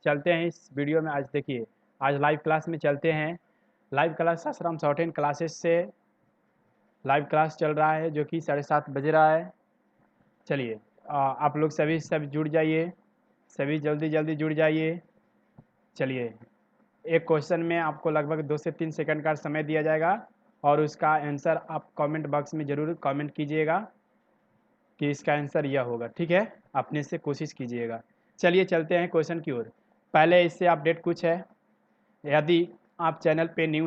चलते हैं इस वीडियो में। आज देखिए, आज लाइव क्लास में चलते हैं। लाइव क्लास आश्रम शॉर्ट हैंड क्लासेस से लाइव क्लास चल रहा है जो कि 7:30 बज रहा है। चलिए, आप लोग सभी जुड़ जाइए, सभी जल्दी जल्दी जुड़ जाइए। चलिए, एक क्वेश्चन में आपको लगभग 2 से 3 सेकंड का समय दिया जाएगा और उसका आंसर आप कमेंट बॉक्स में ज़रूर कमेंट कीजिएगा कि इसका आंसर यह होगा। ठीक है, अपने से कोशिश कीजिएगा। चलिए चलते हैं क्वेश्चन की ओर। पहले इससे अपडेट कुछ है। यदि आप चैनल पे न्यू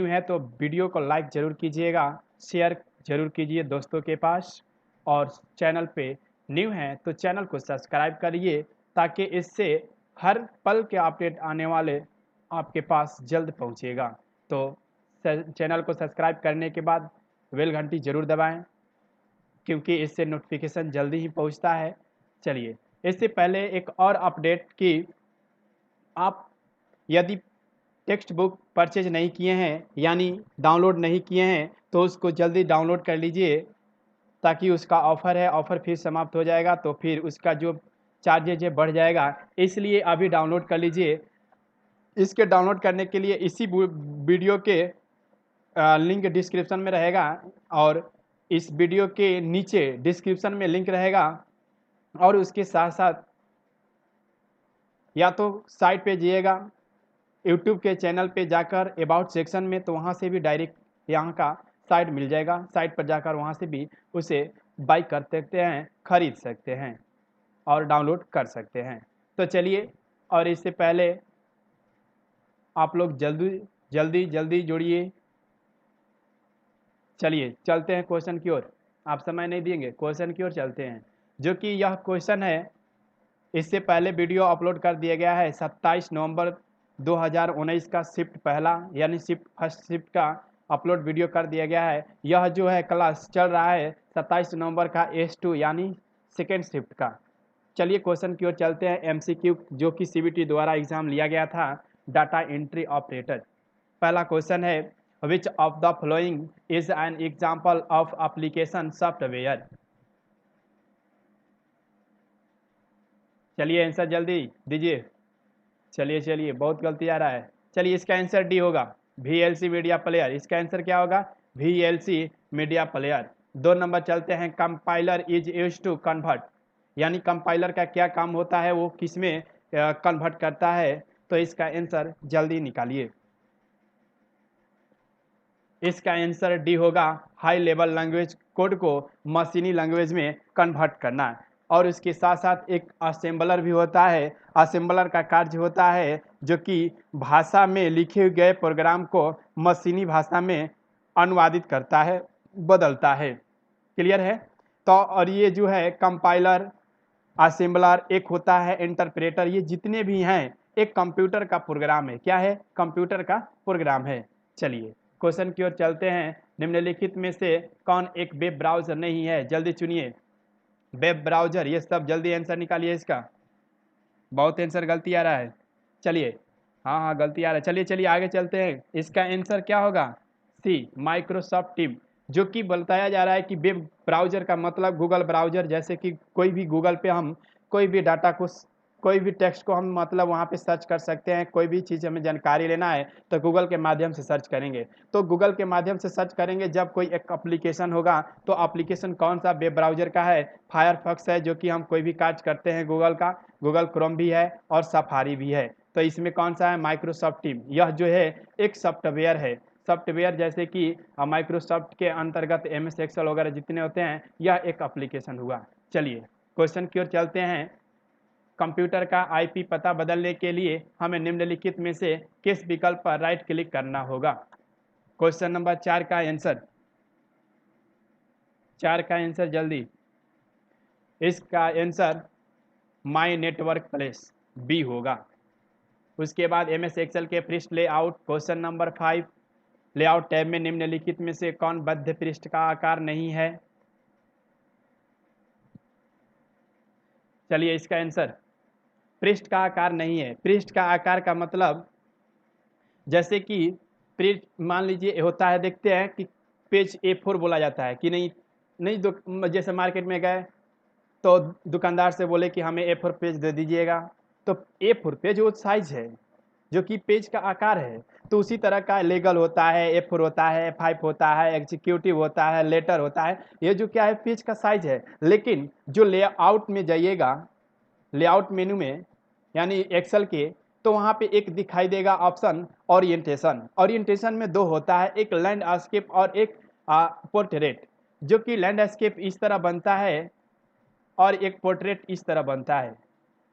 हैं तो वीडियो को लाइक ज़रूर कीजिएगा, शेयर ज़रूर कीजिए दोस्तों के पास, और चैनल पे न्यू हैं तो चैनल को सब्सक्राइब करिए ताकि इससे हर पल के अपडेट आने वाले आपके पास जल्द पहुंचेगा। तो चैनल को सब्सक्राइब करने के बाद बेल घंटी ज़रूर दबाएं क्योंकि इससे नोटिफिकेशन जल्दी ही पहुंचता है। चलिए, इससे पहले एक और अपडेट कि आप यदि टेक्स्ट बुक परचेज नहीं किए हैं यानी डाउनलोड नहीं किए हैं तो उसको जल्दी डाउनलोड कर लीजिए ताकि उसका ऑफ़र है, ऑफ़र फिर समाप्त हो जाएगा तो फिर उसका जो चार्जेज है बढ़ जाएगा, इसलिए अभी डाउनलोड कर लीजिए। इसके डाउनलोड करने के लिए इसी वीडियो के लिंक डिस्क्रिप्शन में रहेगा और इस वीडियो के नीचे डिस्क्रिप्शन में लिंक रहेगा, और उसके साथ साथ या तो साइट पे जाइएगा यूट्यूब के चैनल पे जाकर अबाउट सेक्शन में, तो वहाँ से भी डायरेक्ट यहाँ का साइट मिल जाएगा। साइट पर जाकर वहाँ से भी उसे बाई कर सकते हैं, खरीद सकते हैं और डाउनलोड कर सकते हैं। तो चलिए, और इससे पहले आप लोग जल्दी जल्दी जल्दी जुड़िए। चलिए चलते हैं क्वेश्चन की ओर। आप समय नहीं देंगे, क्वेश्चन की ओर चलते हैं, जो कि यह क्वेश्चन है। इससे पहले वीडियो अपलोड कर दिया गया है 27 नवंबर 2019 का शिफ्ट पहला यानी फर्स्ट शिफ्ट का अपलोड वीडियो कर दिया गया है। यह जो है क्लास चल रहा है 27 नवंबर का S2 यानी सेकेंड शिफ्ट का। चलिए क्वेश्चन की ओर चलते हैं। MCQ जो कि CBT द्वारा एग्जाम लिया गया था, डाटा एंट्री ऑपरेटर। पहला क्वेश्चन है, which of the following is an example of application software. चलिए आंसर जल्दी दीजिए। चलिए बहुत गलती आ रहा है। चलिए, इसका आंसर डी होगा, VLC मीडिया प्लेयर। इसका आंसर क्या होगा? VLC media player. 2 नंबर चलते हैं, compiler is use to convert, यानी कंपाइलर का क्या काम होता है, वो किस में कन्वर्ट करता है। तो इसका आंसर जल्दी निकालिए। इसका आंसर डी होगा, हाई लेवल लैंग्वेज कोड को मशीनी लैंग्वेज में कन्वर्ट करना। और उसके साथ साथ एक असेंबलर भी होता है। असेंबलर का कार्य होता है जो कि भाषा में लिखे गए प्रोग्राम को मशीनी भाषा में अनुवादित करता है, बदलता है। क्लियर है? तो और ये जो है कंपाइलर, असेंबलर, एक होता है इंटरप्रेटर, ये जितने भी हैं एक कंप्यूटर का प्रोग्राम है। क्या है? कंप्यूटर का प्रोग्राम है। चलिए क्वेश्चन की ओर चलते हैं। निम्नलिखित में से कौन एक वेब ब्राउज़र नहीं है? जल्दी चुनिए। वेब ब्राउज़र, ये सब जल्दी आंसर निकालिए इसका। बहुत आंसर गलती आ रहा है। चलिए, हाँ गलती आ रहा है। चलिए आगे चलते हैं। इसका आंसर क्या होगा? सी, माइक्रोसॉफ्ट टीम। जो कि बताया जा रहा है कि वेब ब्राउज़र का मतलब गूगल ब्राउज़र, जैसे कि कोई भी गूगल पे हम कोई भी डाटा को, कोई भी टेक्स्ट को हम मतलब वहाँ पे सर्च कर सकते हैं। कोई भी चीज़ हमें जानकारी लेना है तो गूगल के माध्यम से सर्च करेंगे। तो गूगल के माध्यम से सर्च करेंगे जब कोई एक एप्लीकेशन होगा, तो एप्लीकेशन कौन सा वेब ब्राउज़र का है? फायरफॉक्स है, जो कि हम कोई भी कार्य करते हैं गूगल का। गूगल क्रोम भी है और सफारी भी है। तो इसमें कौन सा है? Microsoft team. यह जो है एक सॉफ्टवेयर है। सॉफ्टवेयर जैसे कि माइक्रोसॉफ्ट के अंतर्गत MS एक्सेल वगैरह जितने होते हैं, यह एक एप्लीकेशन हुआ। चलिए क्वेश्चन की ओर चलते हैं। कंप्यूटर का IP पता बदलने के लिए हमें निम्नलिखित में से किस विकल्प पर राइट क्लिक करना होगा? क्वेश्चन नंबर 4 का आंसर, 4 का आंसर जल्दी। इसका answer my network place B होगा। उसके बाद MS एक्सेल के पृष्ठ layout. Question number 5, layout tab में निम्नलिखित में से कौन बद्ध पृष्ठ का आकार नहीं है? चलिए, इसका आंसर पृष्ठ का आकार नहीं है। पृष्ठ का आकार का मतलब, जैसे कि पृष्ठ मान लीजिए होता है, देखते हैं कि पेज A4 बोला जाता है कि नहीं? नहीं, जैसे मार्केट में गए तो दुकानदार से बोले कि हमें A4 पेज दे दीजिएगा, तो A4 पेज वो साइज है जो कि पेज का आकार है। तो उसी तरह का लीगल होता है, A4 होता है, A5 होता है, एग्जीक्यूटिव होता है, लेटर होता है, ये जो क्या है पेज का साइज है। लेकिन जो लेआउट में जाइएगा, लेआउट मेनू में यानी एक्सेल के, तो वहाँ पे एक दिखाई देगा ऑप्शन ओरिएंटेशन। ओरिएंटेशन में दो होता है, एक लैंडस्केप और एक पोर्ट्रेट, जो कि लैंडस्केप इस तरह बनता है और एक पोर्ट्रेट इस तरह बनता है।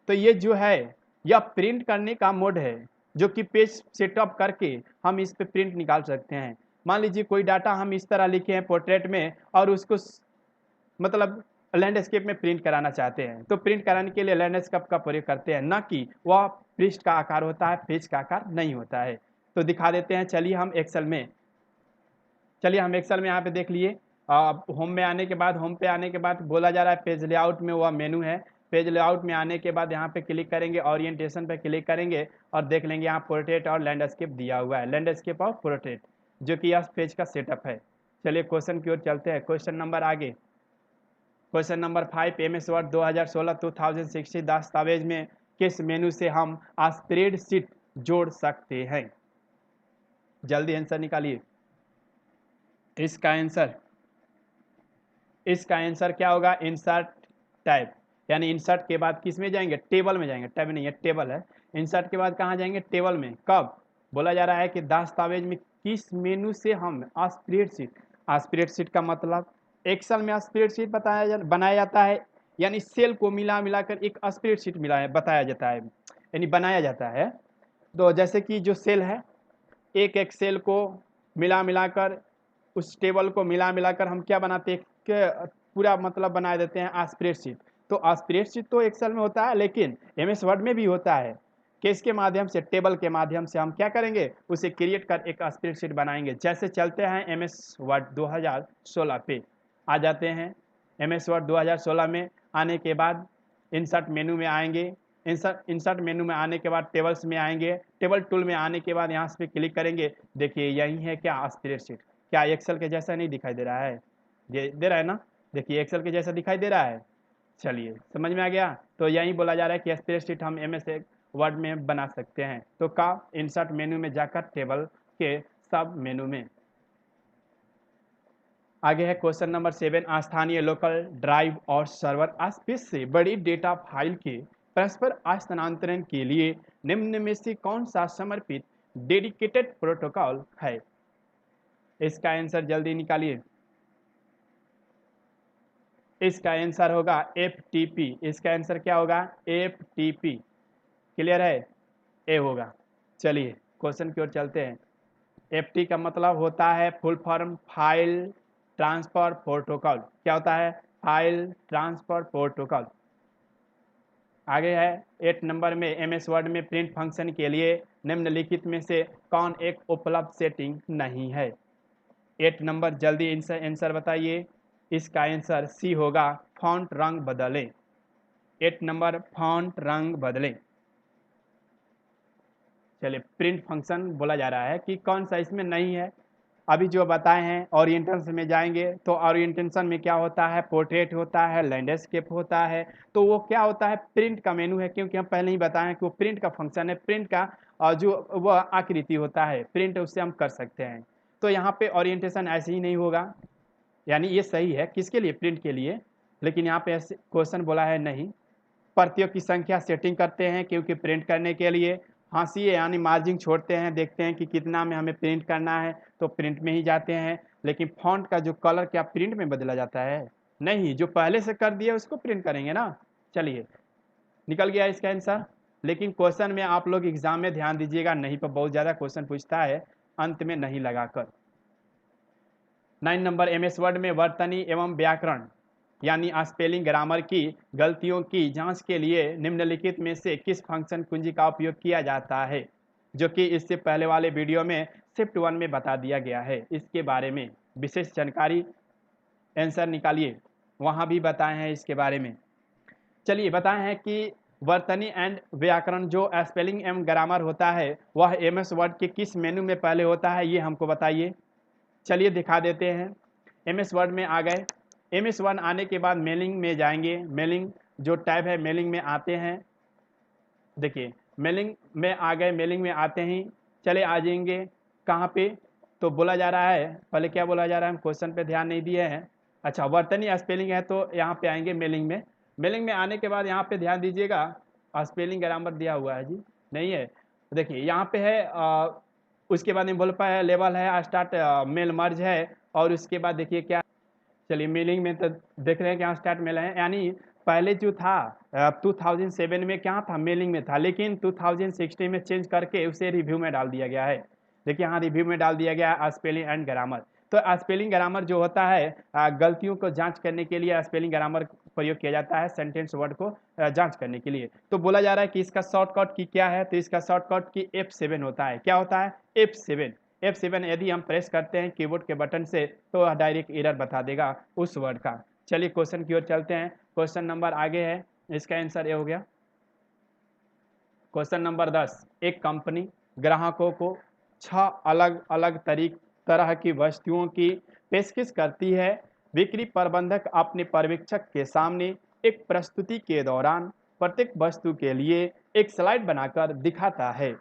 तो ये जो है यह प्रिंट करने का मोड है, जो कि पेज सेटअप करके हम इस पे प्रिंट निकाल सकते हैं। मान लीजिए कोई डाटा हम इस तरह लिखे हैं पोर्ट्रेट में और उसको मतलब लैंडस्केप में प्रिंट कराना चाहते हैं, तो प्रिंट कराने के लिए लैंडस्केप का प्रयोग करते हैं, ना कि वह पृष्ठ का आकार होता है, पेज का आकार नहीं होता है। तो दिखा देते हैं, चलिए हम एक्सेल में यहाँ पे देख लिए। होम में आने के बाद, होम पे आने के बाद बोला जा रहा है पेज लेआउट में वह मेनू है। पेज लेआउट में आने के बाद यहाँ पे क्लिक करेंगे, ओरिएंटेशन पे क्लिक करेंगे और देख लेंगे यहाँ पोर्ट्रेट और लैंडस्केप दिया हुआ है, लैंडस्केप और पोर्ट्रेट, जो कि यह पेज का सेटअप है। चलिए क्वेश्चन की ओर चलते हैं। क्वेश्चन नंबर आगे, क्वेश्चन नंबर 5, MS वर्ड 2016-2060 दस्तावेज में किस मेनू से हम स्प्रेडशीट जोड़ सकते हैं? जल्दी आंसर निकालिए। इसका आंसर क्या होगा? इंसर्ट टैब, यानी इंसर्ट के बाद किस में जाएंगे? टेबल में जाएंगे, टैब नहीं है, टेबल है। इंसर्ट के बाद कहाँ जाएंगे? टेबल में। कब? बोला जा रहा है कि दस्तावेज में किस मेनू से हम स्प्रेडशीट का मतलब एक्सेल में स्प्रेडशीट बनाया जाता है, यानी सेल को मिलाकर एक स्प्रेडशीट बताया जाता है, यानी बनाया जाता है। तो जैसे कि जो सेल है, एक सेल को मिलाकर, उस टेबल को मिलाकर हम क्या बनाते हैं कि पूरा मतलब बना देते हैं स्प्रेडशीट। तो स्प्रेडशीट तो एक्सेल में होता है, लेकिन MS वर्ड में भी होता है। किसके माध्यम से? टेबल के माध्यम से हम क्या करेंगे? उसे क्रिएट कर एक स्प्रेडशीट बनाएंगे। जैसे चलते हैं MS वर्ड 2016 पे आ जाते हैं। MS वर्ड 2016 में आने के बाद इंसर्ट मेनू में आएंगे। इंसर्ट मेनू में आने के बाद टेबल्स में आएंगे। टेबल टूल में आने के बाद यहाँ पे क्लिक करेंगे। देखिए यही है क्या? स्प्रेडशीट। क्या एक्सेल के जैसा नहीं दिखाई दे रहा है? ये दे रहा है ना? देखिए एक्सेल के जैसा दिखाई दे रहा है। चलिए समझ में आ गया। तो यही बोला जा रहा है कि स्प्रेडशीट हम MS वर्ड में बना सकते हैं। तो का इंसर्ट मेनू में जाकर टेबल के सब मेनू में। आगे है क्वेश्चन नंबर 7, स्थानीय लोकल ड्राइव और सर्वर स्पेस से बड़ी डेटा फाइल के परस्पर स्थानांतरण के लिए निम्न में से कौन सा समर्पित डेडिकेटेड प्रोटोकॉल है? इसका आंसर जल्दी निकालिए। इसका आंसर होगा FTP। इसका आंसर क्या होगा? FTP। क्लियर है? ए होगा। चलिए क्वेश्चन की ओर चलते हैं। FT का मतलब होता है full form file transfer protocol. क्या होता है? File transfer protocol. आगे है 8 नंबर में, MS वर्ड में प्रिंट फंक्शन के लिए निम्नलिखित में से कौन एक उपलब्ध सेटिंग नहीं है? 8 नंबर, जल्दी आंसर बताइए। इसका आंसर C होगा, फॉन्ट रंग बदलें। 8 नंबर, फॉन्ट रंग बदलें। चलिए प्रिंट फंक्शन बोला जा रहा है कि कौन सा इसमें नहीं है। अभी जो बताए हैं, ओरिएंटेशन में जाएंगे तो ओरिएंटेशन में क्या होता है? पोर्ट्रेट होता है, लैंडस्केप होता है। तो वो क्या होता है? प्रिंट का मेनू है, क्योंकि हम पहले ही बताएं कि वो प्रिंट का फंक्शन है। प्रिंट का जो वह आकृति होता है प्रिंट, उससे हम कर सकते हैं। तो यहाँ पे ओरिएंटेशन ऐसे ही नहीं होगा, यानी ये सही है किसके लिए? प्रिंट के लिए। लेकिन यहाँ पे ऐसे क्वेश्चन बोला है नहीं। प्रतियों की संख्या सेटिंग करते हैं, क्योंकि प्रिंट करने के लिए हाशिए यानी मार्जिन छोड़ते हैं, देखते हैं कि कितना में हमें प्रिंट करना है, तो प्रिंट में ही जाते हैं। लेकिन फॉन्ट का जो कलर क्या प्रिंट में बदला जाता है? नहीं, जो पहले से कर दिया उसको प्रिंट करेंगे ना। चलिए निकल गया इसका आंसर। लेकिन क्वेश्चन में आप लोग एग्जाम में ध्यान दीजिएगा, नहीं पर बहुत ज़्यादा क्वेश्चन पूछता है अंत में नहीं लगाकर। 9 नंबर, MS वर्ड में वर्तनी एवं व्याकरण यानी स्पेलिंग ग्रामर की गलतियों की जांच के लिए निम्नलिखित में से किस फंक्शन कुंजी का उपयोग किया जाता है? जो कि इससे पहले वाले वीडियो में शिफ्ट 1 में बता दिया गया है। इसके बारे में विशेष जानकारी आंसर निकालिए, वहाँ भी बताए हैं इसके बारे में। चलिए बताए हैं कि वर्तनी एंड व्याकरण जो स्पेलिंग एवं ग्रामर होता है वह MS वर्ड के किस मेनू में पहले होता है, ये हमको बताइए। चलिए दिखा देते हैं। MS वर्ड में आ गए, MS1 आने के बाद मेलिंग में जाएंगे। मेलिंग जो टैब है, मेलिंग में आते हैं। देखिए मेलिंग में आ गए, मेलिंग में आते ही चले आ जाएंगे कहाँ पे, तो बोला जा रहा है, पहले क्या बोला जा रहा है, हम क्वेश्चन पे ध्यान नहीं दिए हैं। अच्छा, वर्तनी स्पेलिंग है तो यहाँ पे आएंगे मेलिंग में। मेलिंग में आने के बाद यहाँ पे ध्यान दीजिएगा, स्पेलिंग ग्रामर दिया हुआ है जी, नहीं है। देखिए यहाँ पे है उसके बाद में बोल पाया लेवल है, स्टार्ट मेल मर्ज है, और उसके बाद देखिए क्या, चलिए मेलिंग में तो देख रहे हैं कि यहाँ स्टार्ट मेल है, यानी पहले जो था 2007 में क्या था, मेलिंग में था, लेकिन 2016 में चेंज करके उसे रिव्यू में डाल दिया गया है। देखिए यहाँ रिव्यू में डाल दिया गया है स्पेलिंग एंड ग्रामर। तो स्पेलिंग ग्रामर जो होता है गलतियों को जांच करने के लिए स्पेलिंग ग्रामर प्रयोग किया जाता है, सेंटेंस वर्ड को जांच करने के लिए। तो बोला जा रहा है कि इसका शॉर्टकट की क्या है, तो इसका शॉर्टकट की F7 होता है। क्या होता है? F7। F7 यदि हम प्रेस करते हैं कीबोर्ड के बटन से तो वह डायरेक्ट एरर बता देगा उस वर्ड का। चलिए क्वेश्चन की ओर चलते हैं। क्वेश्चन नंबर आगे है, इसका आंसर ये हो गया। क्वेश्चन नंबर 10, एक कंपनी ग्राहकों को 6 अलग अलग तरह की वस्तुओं की पेशकश करती है। बिक्री प्रबंधक अपने पर्यवेक्षक के सामने एक प्रस्तुति के दौरान प्रत्येक वस्तु के लिए एक स्लाइड बनाकर दिखाता है।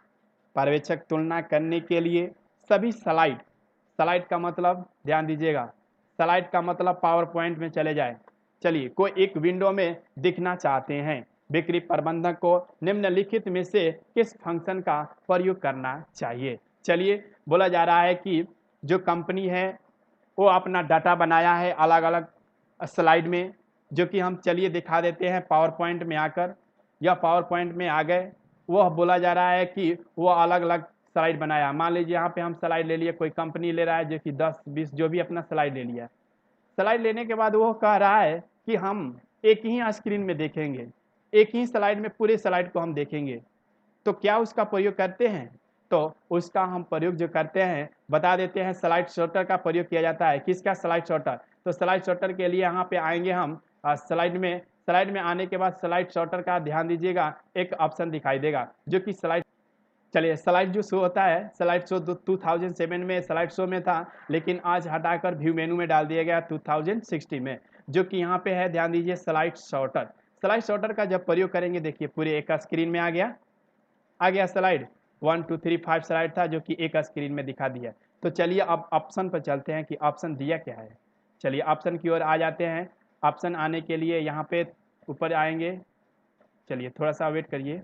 पर्यवेक्षक तुलना करने के लिए सभी स्लाइड, स्लाइड का मतलब ध्यान दीजिएगा, स्लाइड का मतलब पावर पॉइंट में चले जाए, चलिए कोई एक विंडो में दिखना चाहते हैं। बिक्री प्रबंधक को निम्नलिखित में से किस फंक्शन का प्रयोग करना चाहिए? चलिए बोला जा रहा है कि जो कंपनी है वो अपना डाटा बनाया है अलग अलग स्लाइड में, जो कि हम चलिए दिखा देते हैं पावर पॉइंट में आकर, या पावर पॉइंट में आ गए। वह बोला जा रहा है कि वो अलग अलग स्लाइड बनाया। मान लीजिए यहाँ पे हम स्लाइड ले लिए, कोई कंपनी ले रहा है जो कि 10-20 जो भी अपना स्लाइड ले लिया। स्लाइड लेने के बाद वो कह रहा है कि हम एक ही स्क्रीन में देखेंगे, एक ही स्लाइड में पूरे स्लाइड को हम देखेंगे। तो क्या उसका प्रयोग करते हैं? तो उसका हम प्रयोग जो करते हैं बता देते हैं, स्लाइड शॉर्टर का प्रयोग किया जाता है। किसका? Slide shorter. तो स्लाइड शॉर्टर के लिए यहाँ पे आएंगे हम स्लाइड में आने के बाद स्लाइड शॉर्टर का ध्यान दीजिएगा, एक ऑप्शन दिखाई देगा जो कि स्लाइड, चलिए स्लाइड जो शो होता है, स्लाइड शो 2007 में स्लाइड शो में था, लेकिन आज हटाकर व्यू मेनू में डाल दिया गया 2016 में, जो कि यहाँ पे है, ध्यान दीजिए स्लाइड शॉर्टर। स्लाइड शॉर्टर का जब प्रयोग करेंगे, देखिए पूरे एक स्क्रीन में आ गया स्लाइड, 1 2 3 5 स्लाइड था जो कि एक स्क्रीन में दिखा दिया। तो चलिए अब ऑप्शन पर चलते हैं कि ऑप्शन दिया क्या है। चलिए ऑप्शन की ओर आ जाते हैं। ऑप्शन आने के लिए यहाँ पे ऊपर आएंगे, चलिए थोड़ा सा वेट करिए।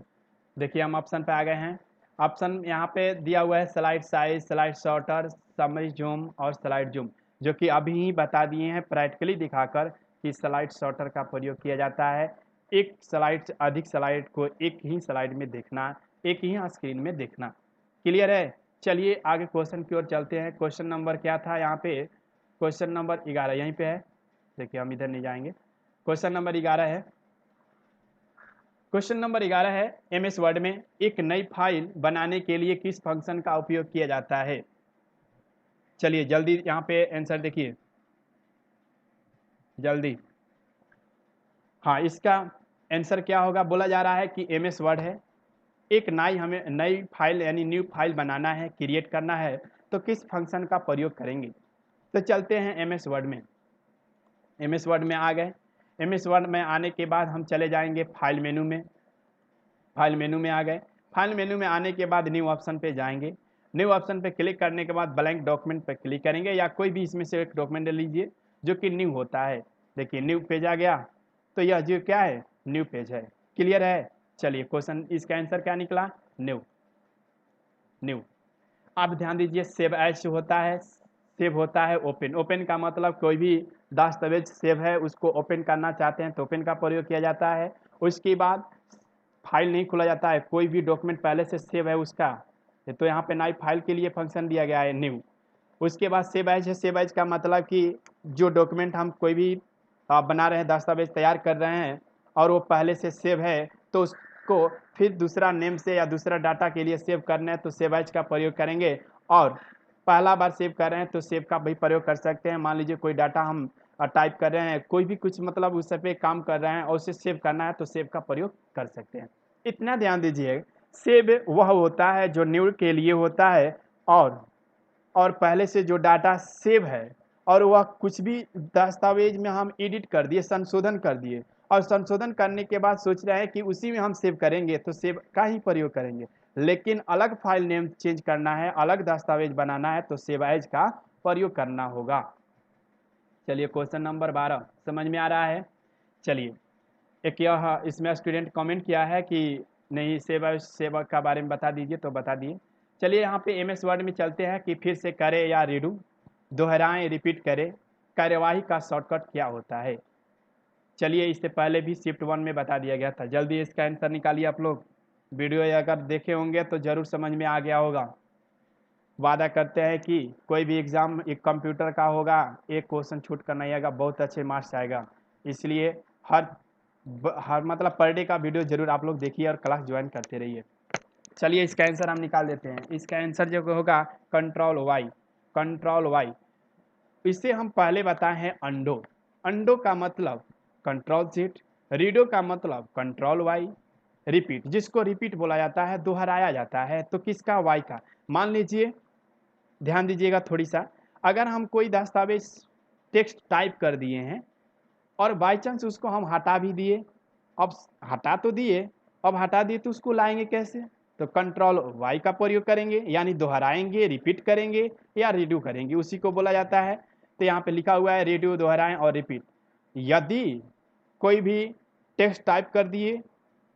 देखिए हम ऑप्शन पे आ गए हैं। ऑप्शन यहाँ पे दिया हुआ है slide size, slide shorter, summary zoom और स्लाइड जूम, जो कि अभी ही बता दिए हैं प्रैक्टिकली दिखाकर कि स्लाइड शॉर्टर का प्रयोग किया जाता है। एक स्लाइड से अधिक स्लाइड को एक ही स्लाइड में देखना, एक ही स्क्रीन में देखना। क्लियर है? चलिए आगे क्वेश्चन की ओर चलते हैं। क्वेश्चन नंबर क्या था यहाँ पे? क्वेश्चन नंबर 11 यहीं पे है। देखिए हम इधर नहीं जाएंगे। क्वेश्चन नंबर 11 है। क्वेश्चन नंबर 11 है, MS वर्ड में एक नई फाइल बनाने के लिए किस फंक्शन का उपयोग किया जाता है? चलिए जल्दी यहाँ पे आंसर देखिए, जल्दी। हाँ, इसका आंसर क्या होगा? बोला जा रहा है कि MS वर्ड है, एक हमें नई फाइल यानी न्यू फाइल बनाना है, क्रिएट करना है, तो किस फंक्शन का प्रयोग करेंगे? तो चलते हैं MS वर्ड में। MS वर्ड में आ गए। MS वर्ड में आने के बाद हम चले जाएंगे फाइल मेनू में। फाइल मेनू में आ गए। फाइल मेनू में आने के बाद न्यू ऑप्शन पे जाएंगे। न्यू ऑप्शन पे क्लिक करने के बाद ब्लैंक डॉक्यूमेंट पे क्लिक करेंगे, या कोई भी इसमें से एक डॉक्यूमेंट ले लीजिए जो कि न्यू होता है। देखिए न्यू पेज आ गया, तो यह जो क्या है, न्यू पेज है। क्लियर है? चलिए क्वेश्चन, इसका आंसर क्या निकला? न्यू। न्यू। आप ध्यान दीजिए, सेव एज होता है, सेव होता है ओपन। ओपन का मतलब कोई भी दस्तावेज सेव है उसको ओपन करना चाहते हैं तो ओपन का प्रयोग किया जाता है। उसके बाद फाइल नहीं खोला जाता है, कोई भी डॉक्यूमेंट पहले से सेव है उसका, तो यहाँ पे नई फाइल के लिए फंक्शन दिया गया है न्यू। उसके बाद सेव एज है। सेव एज का मतलब कि जो डॉक्यूमेंट हम कोई भी बना रहे हैं, दस्तावेज तैयार कर रहे हैं और वो पहले से सेव है, तो उसको फिर दूसरा नेम से या दूसरा डाटा के लिए सेव करना है तो सेव एज का प्रयोग करेंगे। और पहला बार सेव कर रहे हैं तो सेव का भी प्रयोग कर सकते हैं। मान लीजिए कोई डाटा हम टाइप कर रहे हैं, कोई भी कुछ मतलब उस पे काम कर रहे हैं और उसे सेव करना है तो सेव का प्रयोग कर सकते हैं। इतना ध्यान दीजिए, सेव वह होता है जो न्यू के लिए होता है, और पहले से जो डाटा सेव है और वह कुछ भी दस्तावेज में हम एडिट कर दिए, संशोधन कर दिए, और संशोधन करने के बाद सोच रहे हैं कि उसी में हम सेव करेंगे, तो सेव का ही प्रयोग करेंगे। लेकिन अलग फाइल नेम चेंज करना है, अलग दस्तावेज बनाना है, तो सेव एज का प्रयोग करना होगा। चलिए क्वेश्चन नंबर 12 समझ में आ रहा है। चलिए एक यह इसमें स्टूडेंट कमेंट किया है कि नहीं सेव का बारे में बता दीजिए, तो बता दिए। चलिए यहाँ पे एमएस वर्ड में चलते हैं कि फिर से करें या रीडू, दोहराएं, रिपीट करें, कार्यवाही का शॉर्टकट क्या होता है। चलिए इससे पहले भी शिफ्ट 1 में बता दिया गया था। जल्दी इसका आंसर निकालिए आप लोग। वीडियो अगर देखे होंगे तो ज़रूर समझ में आ गया होगा। वादा करते हैं कि कोई भी एग्ज़ाम एक कंप्यूटर का होगा, एक क्वेश्चन छूट कर नहीं आएगा, बहुत अच्छे मार्क्स आएगा। इसलिए हर मतलब पर डे का वीडियो ज़रूर आप लोग देखिए और क्लास ज्वाइन करते रहिए। चलिए इसका आंसर हम निकाल देते हैं। इसका आंसर जो होगा कंट्रोल वाई, कंट्रोल वाई। इसे हम पहले बताए हैं अंडो। अंडो का मतलब कंट्रोल जेड, रीडो का मतलब कंट्रोल वाई, रिपीट जिसको रिपीट बोला जाता है, दोहराया जाता है, तो किसका, वाई का। मान लीजिए, ध्यान दीजिएगा थोड़ी सा, अगर हम कोई दस्तावेज टेक्स्ट टाइप कर दिए हैं और बाई चांस उसको हम हटा भी दिए, अब हटा तो दिए, अब हटा दिए तो उसको लाएंगे कैसे, तो कंट्रोल वाई का प्रयोग करेंगे, यानी दोहराएंगे, रिपीट करेंगे या रिड्यू करेंगे, उसी को बोला जाता है। तो यहाँ पे लिखा हुआ है रिड्यू, दोहराएं और रिपीट। यदि कोई भी टेक्स्ट टाइप कर दिए,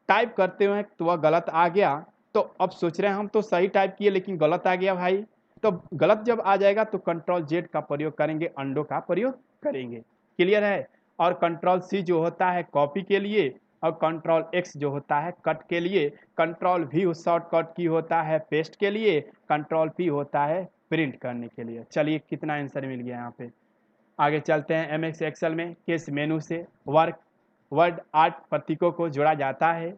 टाइप करते हुए तो वह गलत आ गया, तो अब सोच रहे हैं हम तो सही टाइप किए लेकिन गलत आ गया भाई, तो गलत जब आ जाएगा तो कंट्रोल जेड का प्रयोग करेंगे, अंडो का प्रयोग करेंगे। क्लियर है। और कंट्रोल सी जो होता है कॉपी के लिए, और कंट्रोल एक्स जो होता है कट के लिए, कंट्रोल भी शॉर्टकट की होता है पेस्ट के लिए, कंट्रोल पी होता है प्रिंट करने के लिए। चलिए कितना आंसर मिल गया यहाँ पे। आगे चलते हैं। एम एक्स एक्सेल में किस मेनू से वर्ड आर्ट प्रतीकों को जोड़ा जाता है।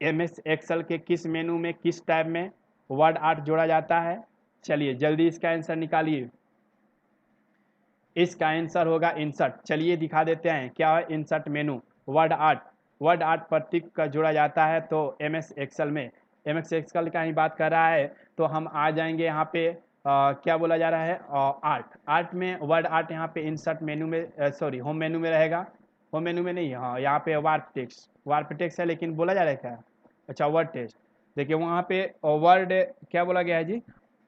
एम एस एक्सेल के किस मेनू में, किस टैब में वर्ड आर्ट जोड़ा जाता है। चलिए जल्दी इसका आंसर निकालिए। इसका आंसर होगा इंसर्ट। चलिए दिखा देते हैं क्या है insert menu. Word art, word art प्रतीक का जोड़ा जाता है तो एम एस एक्सेल में, एम एस एक्सेल का ही बात कर रहा है, तो हम आ जाएंगे यहाँ पे क्या बोला जा रहा है, आर्ट, आर्ट में वर्ड आर्ट यहाँ पे इंसर्ट मेनू में, सॉरी होम मेनू में रहेगा। होम मेनू में नहीं, हाँ यहाँ पे वार्प टेक्स्ट, वार्प टेक्स्ट है लेकिन बोला जा रहा है क्या, अच्छा वर्ड टेक्स्ट। देखिए वहाँ पे वर्ड क्या बोला गया है जी,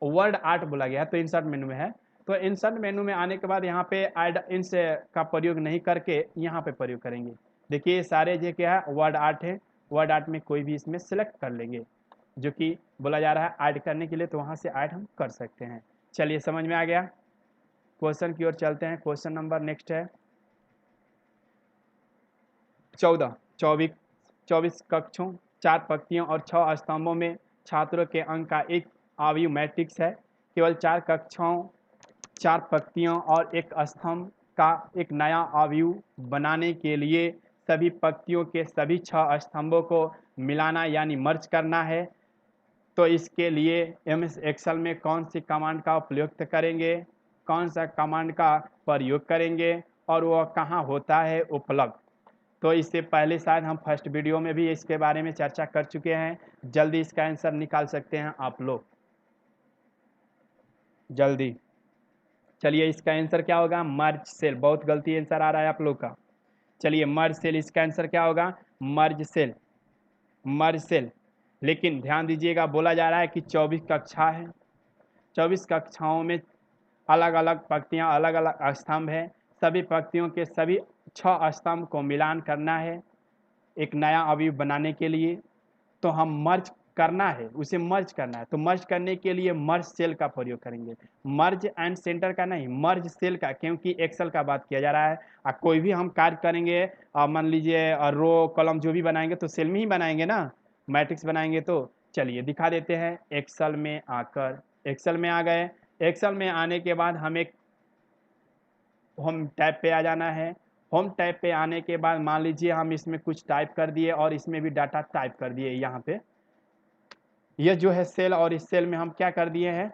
वर्ड आर्ट बोला गया है, तो इंसर्ट मेनू में है। तो इंसर्ट मेनू में आने के बाद यहाँ पे ऐड इंस का प्रयोग नहीं करके यहाँ पे प्रयोग करेंगे। देखिए सारे जो क्या है वर्ड आर्ट है, वर्ड आर्ट में कोई भी इसमें सेलेक्ट कर लेंगे जो कि बोला जा रहा है ऐड करने के लिए, तो वहाँ से ऐड हम कर सकते हैं। चलिए समझ में आ गया। क्वेश्चन की ओर चलते हैं। क्वेश्चन नंबर नेक्स्ट है 14। 24 कक्षों, 4 पंक्तियों और 6 स्तंभों में छात्रों के अंक का एक आयु मैट्रिक्स है। केवल 4 कक्षाओं, 4 पंक्तियों और एक स्तंभ का एक नया आयु बनाने के लिए सभी पंक्तियों के सभी 6 स्तंभों को मिलाना यानी मर्ज करना है। तो इसके लिए एमएस एक्सेल में कौन सी कमांड का उपयोग करेंगे, कौन सा कमांड का प्रयोग करेंगे और वह कहाँ होता है उपलब्ध। तो इससे पहले शायद हम फर्स्ट वीडियो में भी इसके बारे में चर्चा कर चुके हैं। जल्दी इसका आंसर निकाल सकते हैं आप लोग, जल्दी। चलिए इसका आंसर क्या होगा, मर्ज सेल। बहुत गलती आंसर आ रहा है आप लोग का। चलिए मर्ज सेल, इसका आंसर क्या होगा, मर्ज सेल, मर्ज सेल। लेकिन ध्यान दीजिएगा बोला जा रहा है कि 24 कक्षा है, 24 कक्षाओं में अलग अलग पंक्तियाँ, अलग अलग स्तंभ है, सभी पंक्तियों के सभी 6 स्तंभ को मिलान करना है एक नया अवयव बनाने के लिए। तो हम मर्ज करना है, उसे मर्ज करना है, तो मर्ज करने के लिए मर्ज सेल का प्रयोग करेंगे। मर्ज एंड सेंटर का नहीं, मर्ज सेल का, क्योंकि एक्सेल का बात किया जा रहा है। कोई भी हम कार्य करेंगे, मान लीजिए रो कॉलम जो भी बनाएंगे तो सेल में ही बनाएंगे ना, मैट्रिक्स बनाएंगे। तो चलिए दिखा देते हैं। एक्सेल में आकर, एक्सेल में आ गए। एक्सेल में आने के बाद हमें होम टैब पे आ जाना है। होम टैब पे आने के बाद मान लीजिए हम इसमें कुछ टाइप कर दिए और इसमें भी डाटा टाइप कर दिए। यहाँ पे ये जो है सेल, और इस सेल में हम क्या कर दिए हैं,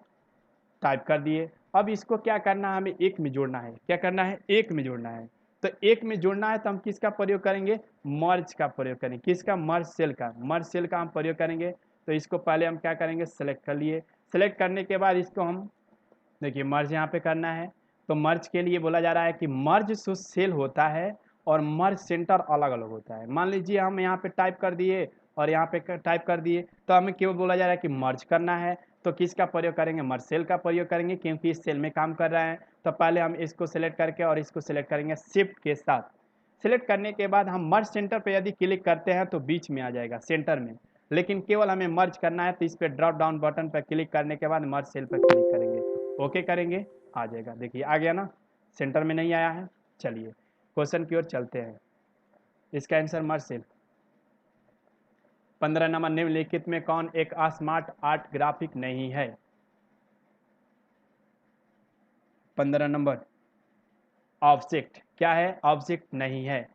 टाइप कर दिए। अब इसको क्या करना है, हमें एक में जोड़ना है। क्या करना है, एक में जोड़ना है। तो एक में जोड़ना है तो हम किसका प्रयोग करेंगे, मर्ज का प्रयोग करेंगे। किसका, मर्ज सेल का, मर्ज सेल का हम प्रयोग करेंगे। तो इसको पहले हम क्या करेंगे, सेलेक्ट कर लिए। सेलेक्ट करने के बाद इसको हम देखिए मर्ज यहाँ पे करना है, तो मर्ज के लिए बोला जा रहा है कि मर्ज जो सेल होता है और मर्ज सेंटर अलग अलग होता है। मान लीजिए हम यहाँ पे टाइप कर दिए और यहाँ पे टाइप कर दिए, तो हमें केवल बोला जा रहा है कि मर्ज करना है, तो किसका प्रयोग करेंगे? मर्ज सेल का प्रयोग करेंगे, क्योंकि इस सेल में काम कर रहा है। तो पहले हम इसको सिलेक्ट करके और इसको सिलेक्ट करेंगे शिफ्ट के साथ। सिलेक्ट करने के बाद हम मर्ज सेंटर पे यदि क्लिक करते हैं तो बीच में आ जाएगा, सेंटर में। लेकिन केवल हमें मर्ज करना है, तो इस पे ड्रॉप डाउन बटन पर क्लिक करने के बाद मर्ज सेल पर क्लिक करेंगे, ओके करेंगे, आ जाएगा। देखिए आ गया ना, सेंटर में नहीं आया है। चलिए क्वेश्चन की ओर चलते हैं। इसका आंसर मर्ज सेल। 15 नंबर, निम्नलिखित में कौन एक स्मार्ट आर्ट ग्राफिक नहीं है? 15 नंबर, ऑब्जेक्ट क्या है? ऑब्जेक्ट नहीं है।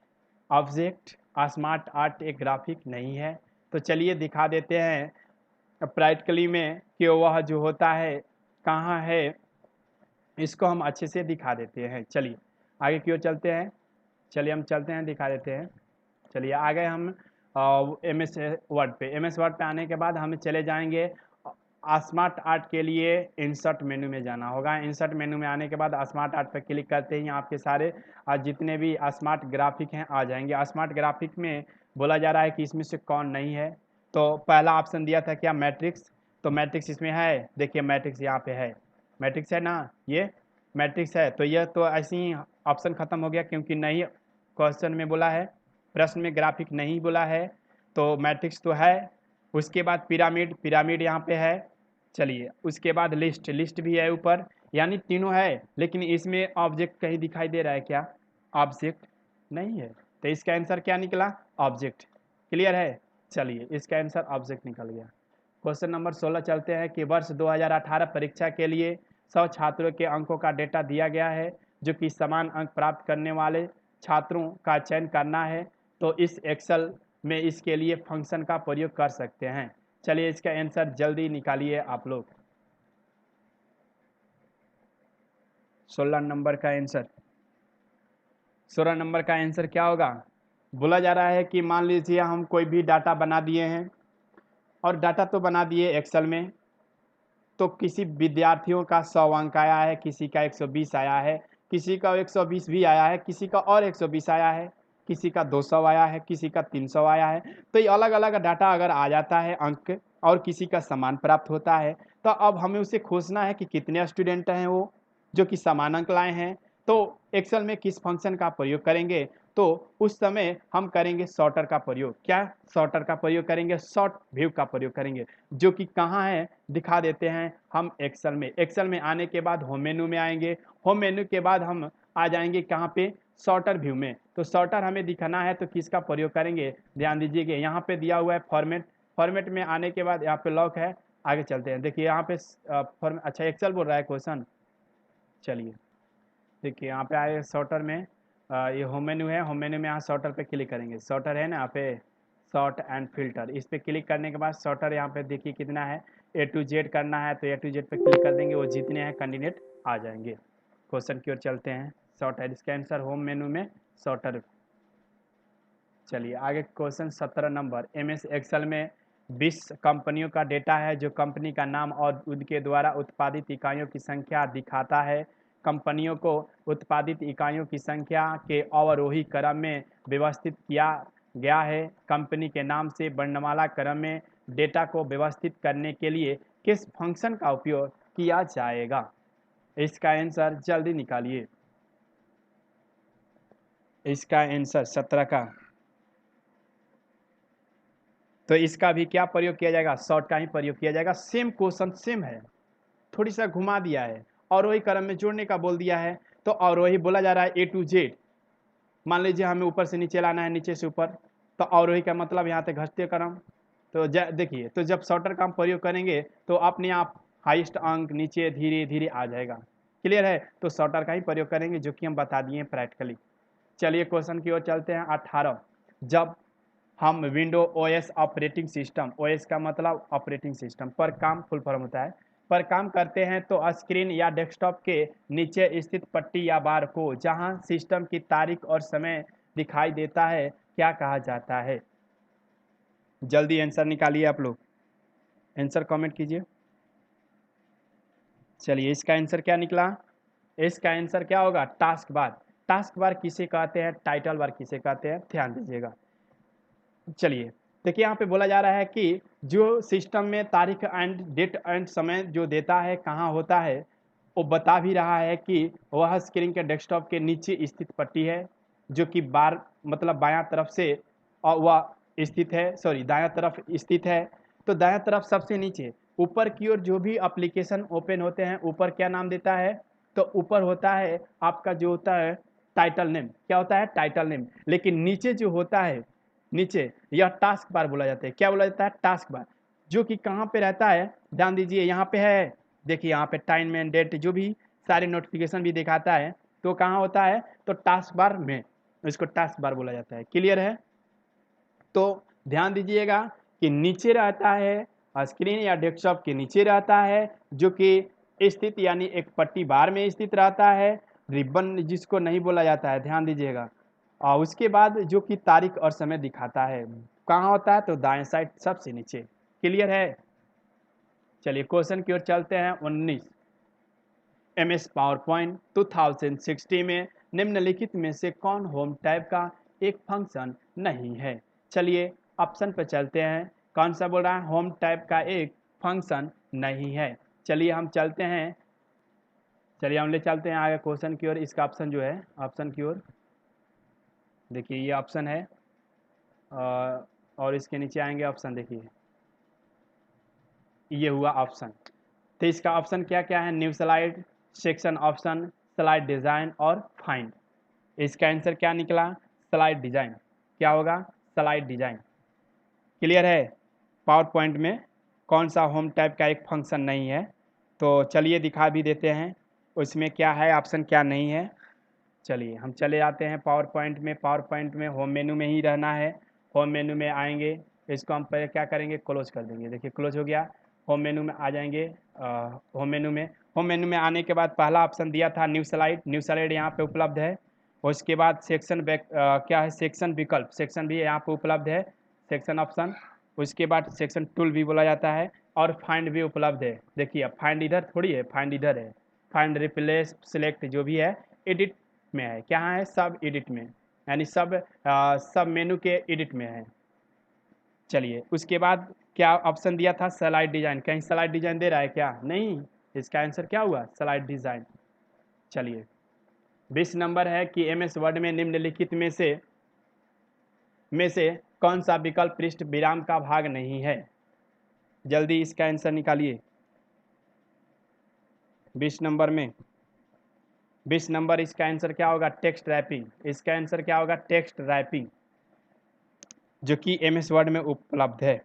ऑब्जेक्ट स्मार्ट आर्ट एक ग्राफिक नहीं है। तो चलिए दिखा देते हैं प्रैक्टिकली में कि वह जो होता है कहाँ है, इसको हम अच्छे से दिखा देते हैं। चलिए आगे की ओर चलते हैं। चलिए हम चलते हैं, दिखा देते हैं। चलिए आ गए हम MS वर्ड पे। MS वर्ड पे आने के बाद हम चले जाएंगे स्मार्ट आर्ट के लिए इंसर्ट मेनू में जाना होगा। इंसर्ट मेनू में आने के बाद स्मार्ट आर्ट पर क्लिक करते ही आपके सारे जितने भी स्मार्ट ग्राफिक हैं आ जाएंगे। स्मार्ट ग्राफिक में बोला जा रहा है कि इसमें से कौन नहीं है। तो पहला ऑप्शन दिया था क्या? मैट्रिक्स। तो मैट्रिक्स इसमें है, देखिए मैट्रिक्स यहाँ पे है, मैट्रिक्स है ना, ये मैट्रिक्स है। तो यह तो ऐसे ही ऑप्शन खत्म हो गया, क्योंकि नहीं क्वेश्चन में बोला है, प्रश्न में ग्राफिक नहीं बोला है, तो मैट्रिक्स तो है। उसके बाद पिरामिड, पिरामिड यहाँ पे है। चलिए उसके बाद लिस्ट, लिस्ट भी है ऊपर, यानी तीनों है। लेकिन इसमें ऑब्जेक्ट कहीं दिखाई दे रहा है क्या? ऑब्जेक्ट नहीं है। तो इसका आंसर क्या निकला? ऑब्जेक्ट। क्लियर है? चलिए इसका आंसर ऑब्जेक्ट निकल गया। क्वेश्चन नंबर 16 चलते हैं कि वर्ष 2018 परीक्षा के लिए 100 छात्रों के अंकों का डेटा दिया गया है, जो कि समान अंक प्राप्त करने वाले छात्रों का चयन करना है। तो इस एक्सेल में इसके लिए फंक्शन का प्रयोग कर सकते हैं। चलिए इसका आंसर जल्दी निकालिए आप लोग। 16 नंबर का आंसर, 16 नंबर का आंसर क्या होगा? बोला जा रहा है कि मान लीजिए हम कोई भी डाटा बना दिए हैं, और डाटा तो बना दिए एक्सेल में, तो किसी विद्यार्थियों का 100 अंक आया है, किसी का 120 आया है, किसी का 120 भी आया है, किसी का और 120 आया है, किसी का 200 आया है, किसी का 300 आया है। तो ये अलग अलग डाटा अगर आ जाता है अंक, और किसी का समान प्राप्त होता है, तो अब हमें उसे खोजना है कि कितने स्टूडेंट हैं वो जो कि समान अंक लाए हैं। तो एक्सेल में किस फंक्शन का प्रयोग करेंगे? तो उस समय हम करेंगे सॉर्टर का प्रयोग। क्या सॉर्टर का प्रयोग करेंगे? सॉर्ट व्यू का प्रयोग करेंगे, जो कि कहाँ है दिखा देते हैं हम एक्सेल में। एक्सेल में आने के बाद होम मेनू में आएंगे, होम मेनू के बाद हम आ जाएंगे कहाँ पे? सॉर्टर व्यू में। तो सॉर्टर हमें दिखाना है, तो किसका प्रयोग करेंगे? ध्यान दीजिएगा, यहाँ पे दिया हुआ है फॉर्मेट। फॉर्मेट में आने के बाद यहाँ पे लॉक है, आगे चलते हैं। देखिए यहाँ पे अच्छा एक्सेल बोल रहा है क्वेश्चन। चलिए देखिए यहाँ पे आए सॉर्टर में, ये होम मेन्यू है, होम मेन्यू में यहाँ सॉर्टर पे क्लिक करेंगे। सॉर्टर है ना यहाँ पे, सॉर्ट एंड फिल्टर, इस पे क्लिक करने के बाद सॉर्टर यहाँ पे देखिए कितना है, A to Z करना है, तो A to Z पे क्लिक कर देंगे, वो जितने हैं कैंडिडेट आ जाएंगे। क्वेश्चन की ओर चलते हैं। सॉर्टर, इसका आंसर होम मेन्यू में सॉर्टर। चलिए आगे क्वेश्चन 17 नंबर, MS एक्सेल में 20 कंपनियों का डेटा है, जो कंपनी का नाम और उनके द्वारा उत्पादित इकाइयों की संख्या दिखाता है। कंपनियों को उत्पादित इकाइयों की संख्या के अवरोही क्रम में व्यवस्थित किया गया है। कंपनी के नाम से वर्णमाला क्रम में डेटा को व्यवस्थित करने के लिए किस फंक्शन का उपयोग किया जाएगा? इसका आंसर जल्दी निकालिए। इसका आंसर 17 का, तो इसका भी क्या प्रयोग किया जाएगा? शॉर्ट का ही प्रयोग किया जाएगा। सेम क्वेश्चन सेम है, थोड़ी सा घुमा दिया है, अवरोही क्रम में जोड़ने का बोल दिया है। तो अवरोही बोला जा रहा है A to Z। मान लीजिए हमें ऊपर से नीचे लाना है, नीचे से ऊपर, तो अवरोही का मतलब यहाँ तक घटते क्रम। तो देखिए, तो जब शॉर्टर का हम प्रयोग करेंगे तो अपने आप हाईएस्ट अंक नीचे धीरे धीरे आ जाएगा। क्लियर है? तो शॉर्टर का ही प्रयोग करेंगे, जो कि हम बता दिए प्रैक्टिकली। चलिए क्वेश्चन की ओर चलते हैं। 18, जब हम window OS operating system, OS का मतलब ऑपरेटिंग सिस्टम, पर काम फुल फॉर्म होता है, पर काम करते हैं, तो स्क्रीन या डेस्कटॉप के नीचे स्थित पट्टी या बार को, जहां सिस्टम की तारीख और समय दिखाई देता है, क्या कहा जाता है? जल्दी आंसर निकालिए आप लोग, आंसर कमेंट कीजिए। चलिए इसका आंसर क्या निकला? इसका आंसर क्या होगा? Task bar. टास्क बार किसे कहते हैं, टाइटल बार किसे कहते हैं, ध्यान दीजिएगा। चलिए देखिए, यहाँ पे बोला जा रहा है कि जो सिस्टम में तारीख एंड डेट एंड समय जो देता है कहाँ होता है, वो बता भी रहा है कि वह स्क्रीन के डेस्कटॉप के नीचे स्थित पट्टी है, जो कि बार मतलब बायां तरफ से और वह स्थित है, सॉरी दायां तरफ स्थित है। तो दायां तरफ सबसे नीचे, ऊपर की ओर जो भी एप्लीकेशन ओपन होते हैं, ऊपर क्या नाम देता है? तो ऊपर होता है आपका जो होता है टाइटल नेम। क्या होता है? Title name. लेकिन नीचे जो होता है, नीचे यह टास्क बार बोला जाता है। क्या बोला जाता है? Task bar. जो कि कहाँ पे रहता है? ध्यान दीजिए, यहाँ पे है। देखिए यहाँ पे टाइम एंड डेट जो भी सारे नोटिफिकेशन भी दिखाता है, तो कहाँ होता है? तो टास्क बार में। इसको टास्क बार बोला जाता है। क्लियर है? तो ध्यान दीजिएगा कि नीचे रहता है, स्क्रीन या डेस्कटॉप के नीचे रहता है, जो कि स्थित यानी एक पट्टी बार में स्थित रहता है। रिबन जिसको नहीं बोला जाता है, ध्यान दीजिएगा। और उसके बाद जो कि तारीख और समय दिखाता है, कहाँ होता है? तो दाएं साइड सबसे नीचे। क्लियर है? चलिए क्वेश्चन की ओर चलते हैं। 19 MS पावर पॉइंट 2060 में निम्नलिखित में से कौन होम टैब का एक फंक्शन नहीं है? चलिए ऑप्शन पे चलते हैं। कौन सा बोल रहा है? होम टैब का एक फंक्शन नहीं है। चलिए हम चलते हैं, चलिए हम ले चलते हैं आगे क्वेश्चन की ओर। इसका ऑप्शन जो है, ऑप्शन की ओर देखिए, ये ऑप्शन है और इसके नीचे आएंगे ऑप्शन। देखिए ये हुआ ऑप्शन। तो इसका ऑप्शन क्या क्या है? New slide, section option, slide design और फाइंड। इसका आंसर क्या निकला? Slide design. क्या होगा? Slide design. क्लियर है? पावर पॉइंट में कौन सा होम टैब का एक फंक्शन नहीं है? तो चलिए दिखा भी देते हैं उसमें क्या है, ऑप्शन क्या नहीं है। चलिए हम चले जाते हैं पावर पॉइंट में। पावर पॉइंट में होम मेनू में ही रहना है। होम मेनू में आएंगे, इसको हम पहले क्या करेंगे? क्लोज कर देंगे। देखिए क्लोज हो गया। होम मेनू में आ जाएंगे। होम मेनू में आने के बाद पहला ऑप्शन दिया था न्यू स्लाइड। न्यू स्लाइड यहाँ पे उपलब्ध है। उसके बाद सेक्शन क्या है? सेक्शन विकल्प, सेक्शन भी यहाँ पे उपलब्ध है, सेक्शन ऑप्शन। उसके बाद सेक्शन टूल भी बोला जाता है और फाइंड भी उपलब्ध है। देखिए अब फाइंड इधर थोड़ी है, फाइंड इधर है। फाइंड, रिप्लेस, सिलेक्ट जो भी है एडिट में है। क्या है? सब एडिट में, यानी सब मेनू के एडिट में है। चलिए उसके बाद क्या ऑप्शन दिया था? Slide design. कहीं स्लाइड डिज़ाइन दे रहा है क्या? नहीं। इसका आंसर क्या हुआ? Slide design. चलिए 20 नंबर है कि MS वर्ड में निम्नलिखित में से कौन सा विकल्प पृष्ठ विराम का भाग नहीं है? जल्दी इसका आंसर निकालिए। 20 नंबर में 20 नंबर इसका आंसर क्या होगा? Text wrapping. इसका आंसर क्या होगा? टेक्स्ट रैपिंग, जो कि MS वर्ड में उपलब्ध है।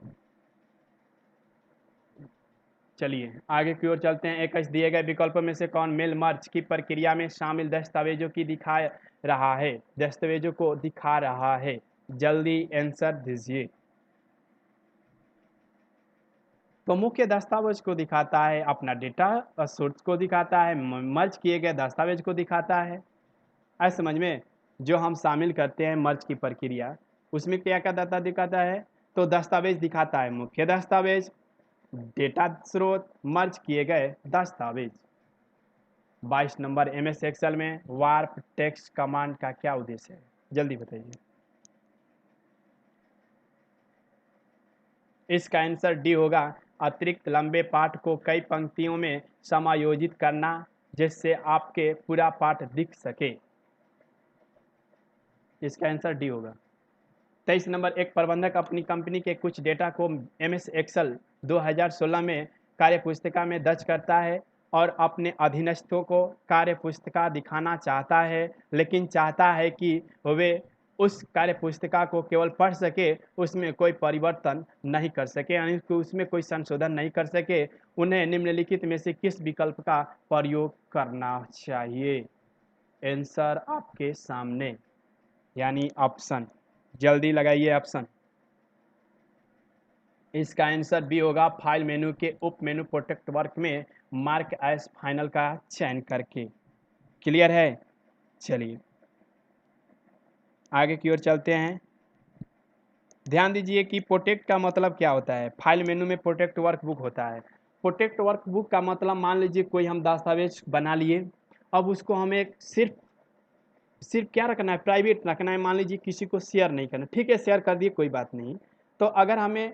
चलिए आगे की ओर चलते हैं। 21 दिए गए विकल्पों में से कौन मेल मर्ज की प्रक्रिया में शामिल दस्तावेजों की दिखा रहा है? दस्तावेजों को दिखा रहा है। जल्दी आंसर दीजिए। तो मुख्य दस्तावेज को दिखाता है, अपना डेटा सोर्स को दिखाता है, मर्ज किए गए दस्तावेज को दिखाता है। ऐसे समझ में, जो हम शामिल करते हैं मर्ज की प्रक्रिया, उसमें क्या क्या डाटा दिखाता है? तो दस्तावेज दिखाता है, मुख्य दस्तावेज, डेटा स्रोत, मर्ज किए गए दस्तावेज। 22 नंबर MS एक्सेल में वार्प टेक्स्ट कमांड का क्या उद्देश्य है? जल्दी बताइए। इसका आंसर डी होगा। अतिरिक्त लंबे पाठ को कई पंक्तियों में समायोजित करना, जिससे आपके पूरा पाठ दिख सके। इसका आंसर डी होगा। 23 नंबर, एक प्रबंधक अपनी कंपनी के कुछ डेटा को MS एक्सेल 2016 में कार्यपुस्तिका में दर्ज करता है और अपने अधीनस्थों को कार्यपुस्तिका दिखाना चाहता है, लेकिन चाहता है कि वे उस कार्यपुस्तिका को केवल पढ़ सके, उसमें कोई परिवर्तन नहीं कर सके, यानी कि उसमें कोई संशोधन नहीं कर सके। उन्हें निम्नलिखित में से किस विकल्प का प्रयोग करना चाहिए? आंसर आपके सामने, यानी ऑप्शन। जल्दी लगाइए ऑप्शन। इसका आंसर बी होगा। फाइल मेनू के उप मेनू प्रोटेक्ट वर्क में मार्क एज फाइनल का चयन करके। क्लियर है? चलिए आगे की ओर चलते हैं। ध्यान दीजिए कि प्रोटेक्ट का मतलब क्या होता है। फाइल मेनू में प्रोटेक्ट वर्कबुक होता है। प्रोटेक्ट वर्कबुक का मतलब, मान लीजिए कोई हम दस्तावेज बना लिए अब उसको हमें सिर्फ क्या रखना है, प्राइवेट रखना है। मान लीजिए किसी को शेयर नहीं करना, ठीक है शेयर कर दिए कोई बात नहीं। तो अगर हमें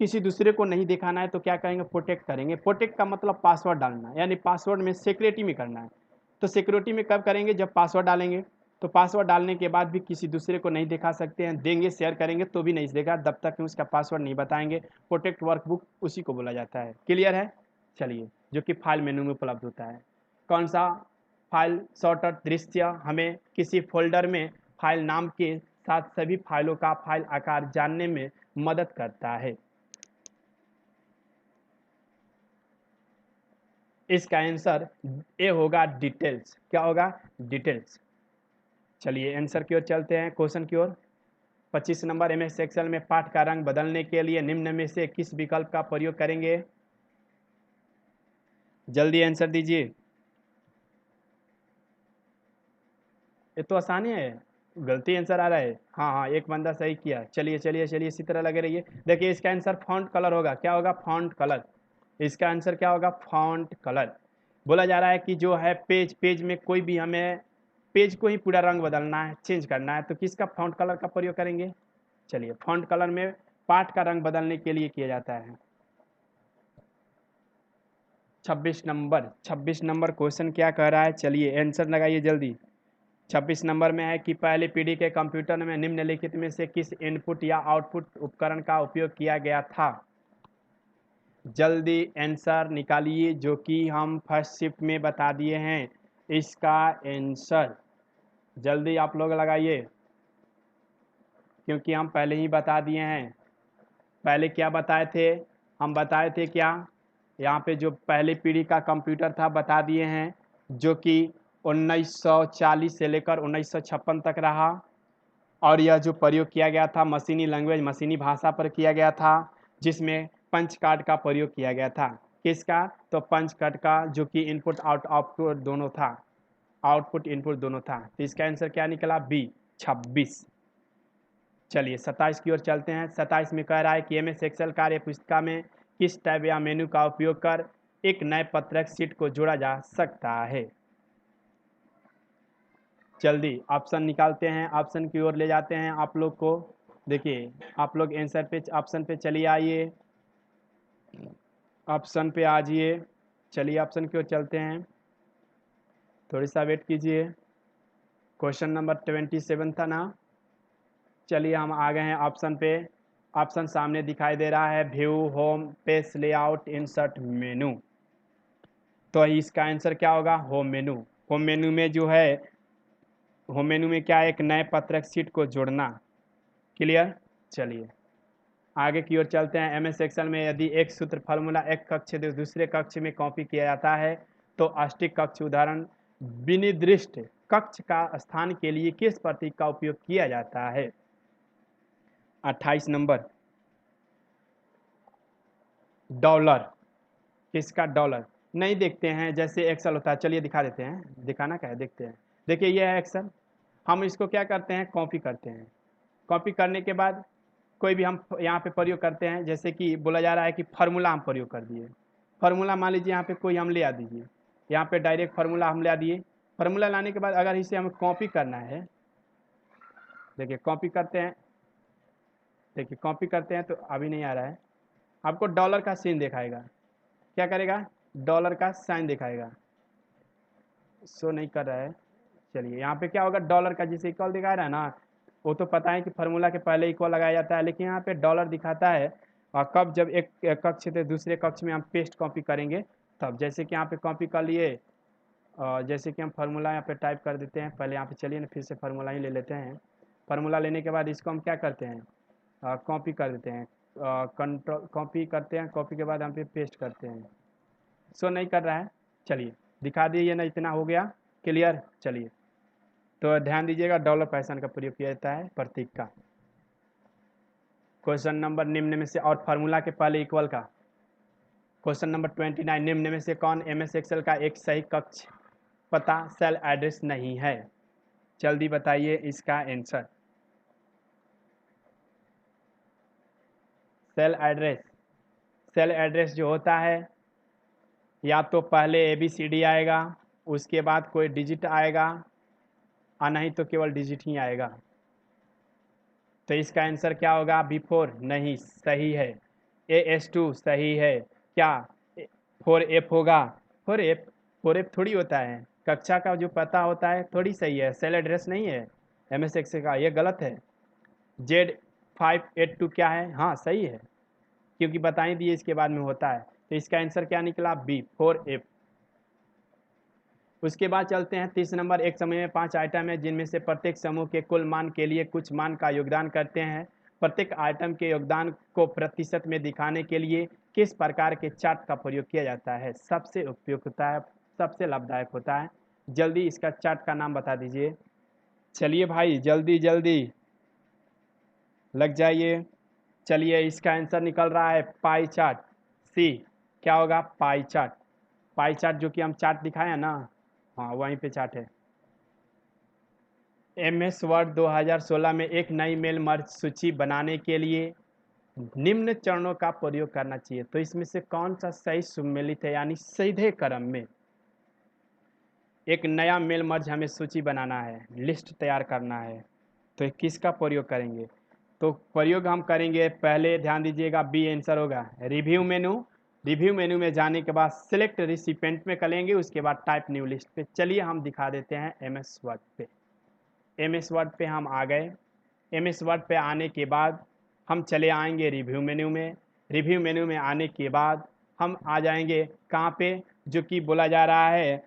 किसी दूसरे को नहीं दिखाना है तो क्या करेंगे, प्रोटेक्ट करेंगे। प्रोटेक्ट का मतलब पासवर्ड डालना है, यानी पासवर्ड में सिक्योरिटी में करना है। तो सिक्योरिटी में कब करेंगे, जब पासवर्ड डालेंगे। तो पासवर्ड डालने के बाद भी किसी दूसरे को नहीं दिखा सकते हैं, देंगे शेयर करेंगे तो भी नहीं देगा जब तक कि उसका पासवर्ड नहीं बताएंगे। प्रोटेक्ट वर्कबुक उसी को बोला जाता है। क्लियर है, चलिए, जो कि फाइल मेनू में उपलब्ध होता है। कौन सा, फाइल सॉर्टर दृश्य हमें किसी फोल्डर में फाइल नाम के साथ सभी फाइलों का फाइल आकार जानने में मदद करता है। इसका आंसर ए होगा, डिटेल्स। क्या होगा, डिटेल्स। चलिए आंसर की ओर चलते हैं, क्वेश्चन की ओर। 25 नंबर, एमएस एक्सेल में पाठ का रंग बदलने के लिए निम्न में से किस विकल्प का प्रयोग करेंगे। जल्दी आंसर दीजिए, ये तो आसानी है। गलती आंसर आ रहा है, हाँ हाँ एक बंदा सही किया। चलिए चलिए चलिए, इसी तरह लगे रहिए। देखिए इसका आंसर फॉन्ट कलर होगा। क्या होगा, फॉन्ट कलर। इसका आंसर क्या होगा, फॉन्ट कलर। बोला जा रहा है कि जो है पेज में कोई भी हमें पेज को ही पूरा रंग बदलना है, चेंज करना है, तो किसका फॉन्ट कलर का प्रयोग करेंगे। चलिए, फॉन्ट कलर में पाठ का रंग बदलने के लिए किया जाता है। 26 नंबर क्वेश्चन क्या कह रहा है, चलिए आंसर लगाइए जल्दी। 26 नंबर में है कि पहली पीढ़ी के कंप्यूटर में निम्नलिखित में से किस इनपुट या आउटपुट उपकरण का उपयोग किया गया था। जल्दी आंसर निकालिए, जो कि हम फर्स्ट शिफ्ट में बता दिए हैं इसका आंसर। जल्दी आप लोग लगाइए, क्योंकि हम पहले ही बता दिए हैं। पहले क्या बताए थे, हम बताए थे क्या, यहाँ पे जो पहली पीढ़ी का कंप्यूटर था बता दिए हैं, जो कि 1940 से लेकर 1956 तक रहा। और यह जो प्रयोग किया गया था मशीनी लैंग्वेज, मशीनी भाषा पर किया गया था, जिसमें पंच कार्ड का प्रयोग किया गया था। किसका, तो पंच कार्ड का, जो कि इनपुट आउटपुट दोनों था, आउटपुट इनपुट दोनों था। तो इसका आंसर क्या निकला, बी 26। चलिए 27 की ओर चलते हैं। 27 में कह रहा है कि एमएस एक्सेल कार्य पुस्तिका में किस टैब या मेनू का उपयोग कर एक नए पत्रक शीट को जोड़ा जा सकता है। जल्दी ऑप्शन निकालते हैं, ऑप्शन की ओर ले जाते हैं आप लोग को। देखिए आप लोग आंसर पे, ऑप्शन पे चलिए आइए, ऑप्शन पे आ जाइए। चलिए ऑप्शन की ओर चलते हैं, थोड़ी सा वेट कीजिए। क्वेश्चन नंबर 27 था ना। चलिए हम आ गए हैं ऑप्शन पे। ऑप्शन सामने दिखाई दे रहा है, view, home, page layout, insert, मेनू। तो इसका आंसर क्या होगा, होम मेनू। होम मेनू में जो है, होम मेनू में क्या है, एक नए पत्रक शीट को जोड़ना। क्लियर, चलिए आगे की ओर चलते हैं। एमएस एक्सेल में यदि एक सूत्र फार्मूला एक कक्ष से दूसरे कक्ष में कॉपी किया जाता है तो अष्टक कक्ष उदाहरण विनिर्दिष्ट कक्ष का स्थान के लिए किस प्रतीक का उपयोग किया जाता है। 28 नंबर, डॉलर। किसका, डॉलर। नहीं देखते हैं, जैसे एक्सेल होता है, चलिए दिखा देते हैं, दिखाना क्या है, देखते हैं। देखिए ये है एक्सेल, हम इसको क्या करते हैं, कॉपी करते हैं। कॉपी करने के बाद कोई भी हम यहाँ पे प्रयोग करते हैं, जैसे कि बोला जा रहा है कि फार्मूला हम प्रयोग कर दिए। फार्मूला मान लीजिए यहाँ पे कोई हम ले आ दीजिए, यहाँ पे डायरेक्ट फार्मूला हम ले आ दिए। फार्मूला लाने के बाद अगर इसे हमें कॉपी करना है, देखिए कॉपी करते हैं, देखिए कॉपी करते हैं तो अभी नहीं आ रहा है, आपको डॉलर का साइन दिखाएगा। क्या करेगा, डॉलर का साइन दिखाएगा, शो नहीं कर रहा है। चलिए यहाँ पे क्या होगा, डॉलर का जिसे इक्वल दिखा रहा है ना, वो तो पता है कि फार्मूला के पहले इक्वल लगाया जाता है, लेकिन यहाँ पे डॉलर दिखाता है। और कब, जब एक कक्ष से दूसरे कक्ष में हम पेस्ट कॉपी करेंगे तब। जैसे कि यहाँ पे कॉपी कर लिए, जैसे कि हम फार्मूला यहाँ पे टाइप कर देते हैं। पहले यहाँ पे चलिए ना, फिर से फार्मूला ही ले लेते हैं। फार्मूला लेने के बाद इसको हम क्या करते हैं, कॉपी कर देते हैं। कंट्रोल कॉपी करते हैं, कॉपी के बाद हम पे पेस्ट करते हैं। शो नहीं कर रहा है, चलिए दिखा दिए ना, इतना हो गया क्लियर। चलिए तो ध्यान दीजिएगा, डॉलर पैसन का प्रयोग किया जाता है प्रतीक का। क्वेश्चन नंबर, निम्न में से और फार्मूला के पहले इक्वल का। क्वेश्चन नंबर 29, निम्न में से कौन एमएस एक्सेल का एक सही कक्ष पता सेल एड्रेस नहीं है। जल्दी बताइए इसका answer. Cell address, cell address जो होता है, या तो पहले ABCD आएगा उसके बाद कोई डिजिट आएगा और नहीं तो केवल डिजिट ही आएगा। तो इसका आंसर क्या होगा? B4 नहीं सही है। AS2 सही है। क्या 4F होगा? 4F थोड़ी होता है, कक्षा का जो पता होता है थोड़ी सही है, सेल एड्रेस नहीं है MSX का, ये गलत है। Z582 क्या है? हाँ सही है, क्योंकि बता ही दिए इसके बाद में होता है। तो इसका आंसर क्या निकला? B 4F। उसके बाद चलते हैं 30 नंबर। एक समय में 5 आइटम है जिनमें से प्रत्येक समूह के कुल मान के लिए कुछ मान का योगदान करते हैं। प्रत्येक आइटम के योगदान को प्रतिशत में दिखाने के लिए किस प्रकार के चार्ट का प्रयोग किया जाता है? सबसे उपयुक्त होता है, सबसे लाभदायक होता है। जल्दी इसका चार्ट का नाम बता दीजिए। चलिए भाई जल्दी जल्दी लग जाइए। चलिए इसका आंसर निकल रहा है पाई चार्ट। सी क्या होगा? Pie chart. पाई चार्ट जो कि हम चार्ट दिखाए हैं ना, हाँ वहीं पे चार्ट है। MS वर्ड 2016 में एक नई मेल मर्ज सूची बनाने के लिए निम्न चरणों का प्रयोग करना चाहिए। तो इसमें से कौन सा सही सुमेलित है, यानी सीधे क्रम में एक नया मेल मर्ज हमें सूची बनाना है, लिस्ट तैयार करना है, तो किसका प्रयोग करेंगे? तो प्रयोग हम करेंगे, पहले ध्यान दीजिएगा बी आंसर होगा रिव्यू मेनू। रिव्यू मेनू में जाने के बाद सिलेक्ट रिसिपेंट में करेंगे, उसके बाद टाइप न्यू लिस्ट पे। चलिए हम दिखा देते हैं MS वर्ड पे। MS वर्ड पे हम आ गए। MS वर्ड पे आने के बाद हम चले आएंगे रिव्यू मेन्यू में। रिव्यू मेन्यू में आने के बाद हम आ जाएंगे कहाँ पे, जो कि बोला जा रहा है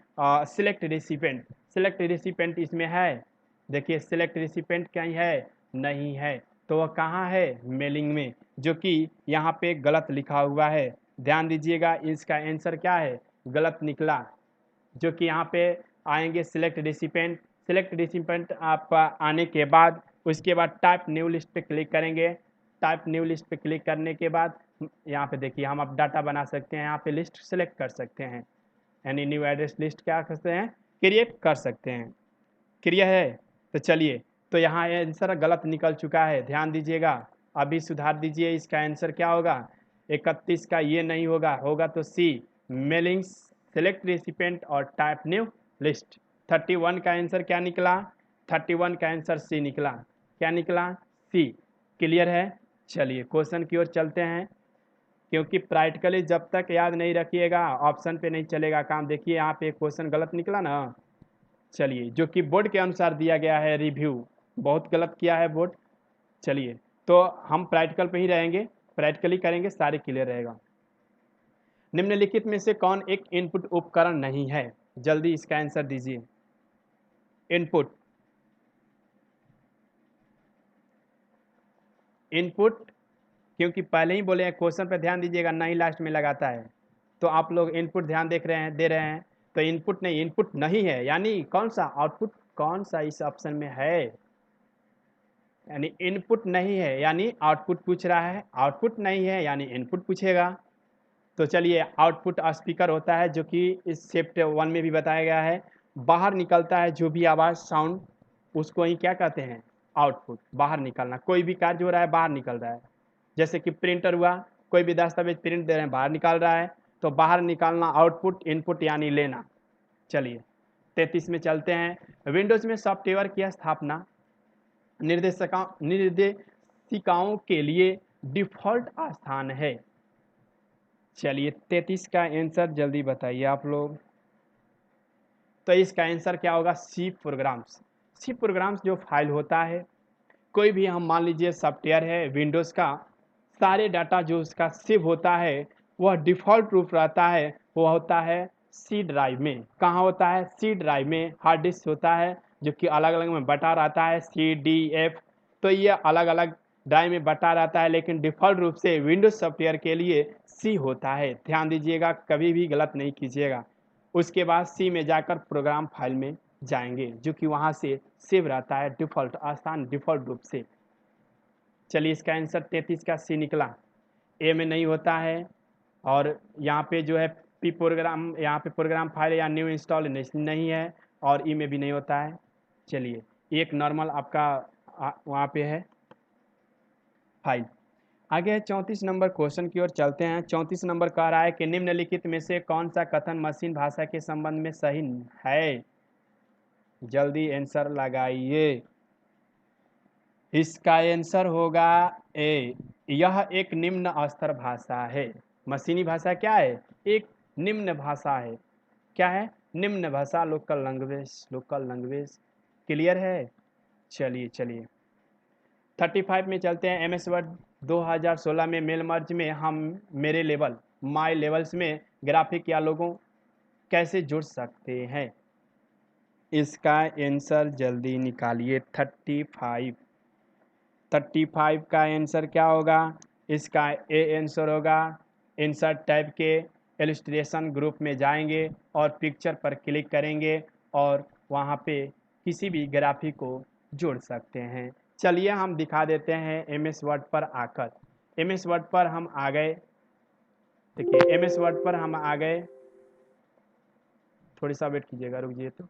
सिलेक्ट रिसिपेंट। सिलेक्ट रिसिपेंट इसमें है, देखिए सिलेक्ट रिसिपेंट कहीं है नहीं है, तो वह कहाँ है? मेलिंग में, जो कि यहाँ पे गलत लिखा हुआ है। ध्यान दीजिएगा इसका आंसर क्या है? गलत निकला, जो कि यहाँ पे आएंगे सिलेक्ट रिसिपेंट। सिलेक्ट रिसिपेंट आप आने के बाद उसके बाद टाइप न्यू लिस्ट पे क्लिक करेंगे। टाइप न्यू लिस्ट पे क्लिक करने के बाद यहाँ पे देखिए हम अब डाटा बना सकते हैं, यहाँ पे लिस्ट सेलेक्ट कर सकते हैं, यानी न्यू एड्रेस लिस्ट क्या करते हैं? क्रिएट कर सकते हैं। क्रिया है, तो चलिए, तो यहाँ आंसर गलत निकल चुका है, ध्यान दीजिएगा। अभी सुधार दीजिए, इसका आंसर क्या होगा? 31 का ये नहीं होगा, होगा तो सी मेलिंग्स सेलेक्ट रेसिपेंट और टाइप न्यू लिस्ट। 31 का आंसर क्या निकला? 31 का आंसर सी निकला। क्या निकला? सी। क्लियर है? चलिए क्वेश्चन की ओर चलते हैं, क्योंकि प्रैक्टिकली जब तक याद नहीं रखिएगा ऑप्शन पे नहीं चलेगा काम। देखिए यहाँ पे क्वेश्चन गलत निकला ना, चलिए, जो कि बोर्ड के अनुसार दिया गया है रिव्यू, बहुत गलत किया है बोर्ड। चलिए, तो हम प्रैक्टिकल पे ही रहेंगे, प्रैक्टिकली करेंगे, सारे क्लियर रहेगा। निम्नलिखित में से कौन एक इनपुट उपकरण नहीं है? जल्दी इसका आंसर दीजिए। इनपुट, इनपुट, क्योंकि पहले ही बोले हैं क्वेश्चन पे ध्यान दीजिएगा, नहीं लास्ट में लगाता है, तो आप लोग इनपुट ध्यान देख रहे हैं, दे रहे हैं, तो इनपुट नहीं, इनपुट नहीं है, यानी कौन सा? आउटपुट। कौन सा इस ऑप्शन में है? यानी इनपुट नहीं है यानी आउटपुट पूछ रहा है, आउटपुट नहीं है यानी इनपुट पूछेगा। तो चलिए, आउटपुट स्पीकर होता है, जो कि इस चैप्टर 1 में भी बताया गया है। बाहर निकलता है जो भी आवाज़ साउंड, उसको ही क्या कहते हैं? आउटपुट। बाहर निकलना, कोई भी कार्य हो रहा है बाहर निकल रहा है, जैसे कि प्रिंटर हुआ, कोई भी दस्तावेज प्रिंट दे रहे हैं बाहर निकाल रहा है, तो बाहर निकालना आउटपुट, इनपुट यानी लेना। चलिए 33 में चलते हैं। विंडोज में सॉफ्टवेयर की स्थापना निर्देशिकाओं के लिए डिफ़ॉल्ट स्थान है। चलिए 33 का आंसर जल्दी बताइए आप लोग। तो इसका आंसर क्या होगा? C programs. सी प्रोग्राम्स जो फाइल होता है, कोई भी हम मान लीजिए सॉफ्टवेयर है विंडोज़ का, सारे डाटा जो उसका सेव होता है वह डिफ़ॉल्ट रूप रहता है, वो होता है सी ड्राइव में। कहाँ होता है? सी ड्राइव में। हार्ड डिस्क होता है जो कि अलग अलग में बटा रहता है, CDF, तो ये अलग अलग ड्राइव में बटा रहता है, लेकिन डिफ़ॉल्ट रूप से विंडोज़ सॉफ्टवेयर के लिए सी होता है। ध्यान दीजिएगा, कभी भी गलत नहीं कीजिएगा। उसके बाद सी में जाकर प्रोग्राम फाइल में जाएंगे, जो कि वहाँ से सेव रहता है डिफ़ॉल्ट स्थान, डिफ़ॉल्ट रूप से। चलिए इसका आंसर 33 का सी निकला। ए में नहीं होता है, और यहाँ पे जो है पी प्रोग्राम, यहाँ पे प्रोग्राम फाइल या न्यू इंस्टॉल नहीं है, और ई में भी नहीं होता है। चलिए एक नॉर्मल आपका वहाँ पे है फाइल। आगे है 34 नंबर क्वेश्चन की ओर चलते हैं। 34 नंबर कह रहा है कि निम्नलिखित में से कौन सा कथन मशीन भाषा के संबंध में सही है? जल्दी आंसर लगाइए। इसका आंसर होगा ए। यह एक निम्न स्तर भाषा है। मशीनी भाषा क्या है? एक निम्न भाषा है। क्या है? निम्न भाषा, local language, local language. Clear है? चलिए चलिए 35 में चलते हैं। एम एस वर्ड 2016 में मेल मर्ज में हम मेरे लेवल, माई लेवल्स में ग्राफिक या लोगों कैसे जुड़ सकते हैं? इसका आंसर जल्दी निकालिए। 35 का आंसर क्या होगा? इसका ए आंसर होगा। इंसर्ट टैब के इलस्ट्रेशन ग्रुप में जाएंगे और पिक्चर पर क्लिक करेंगे और वहाँ पे किसी भी ग्राफिक को जोड़ सकते हैं। चलिए हम दिखा देते हैं एम एस वर्ड पर आकर। एम एस वर्ड पर हम आ गए। देखिए एम एस वर्ड पर हम आ गए। थोड़ी सा वेट कीजिएगा, रुकिए तो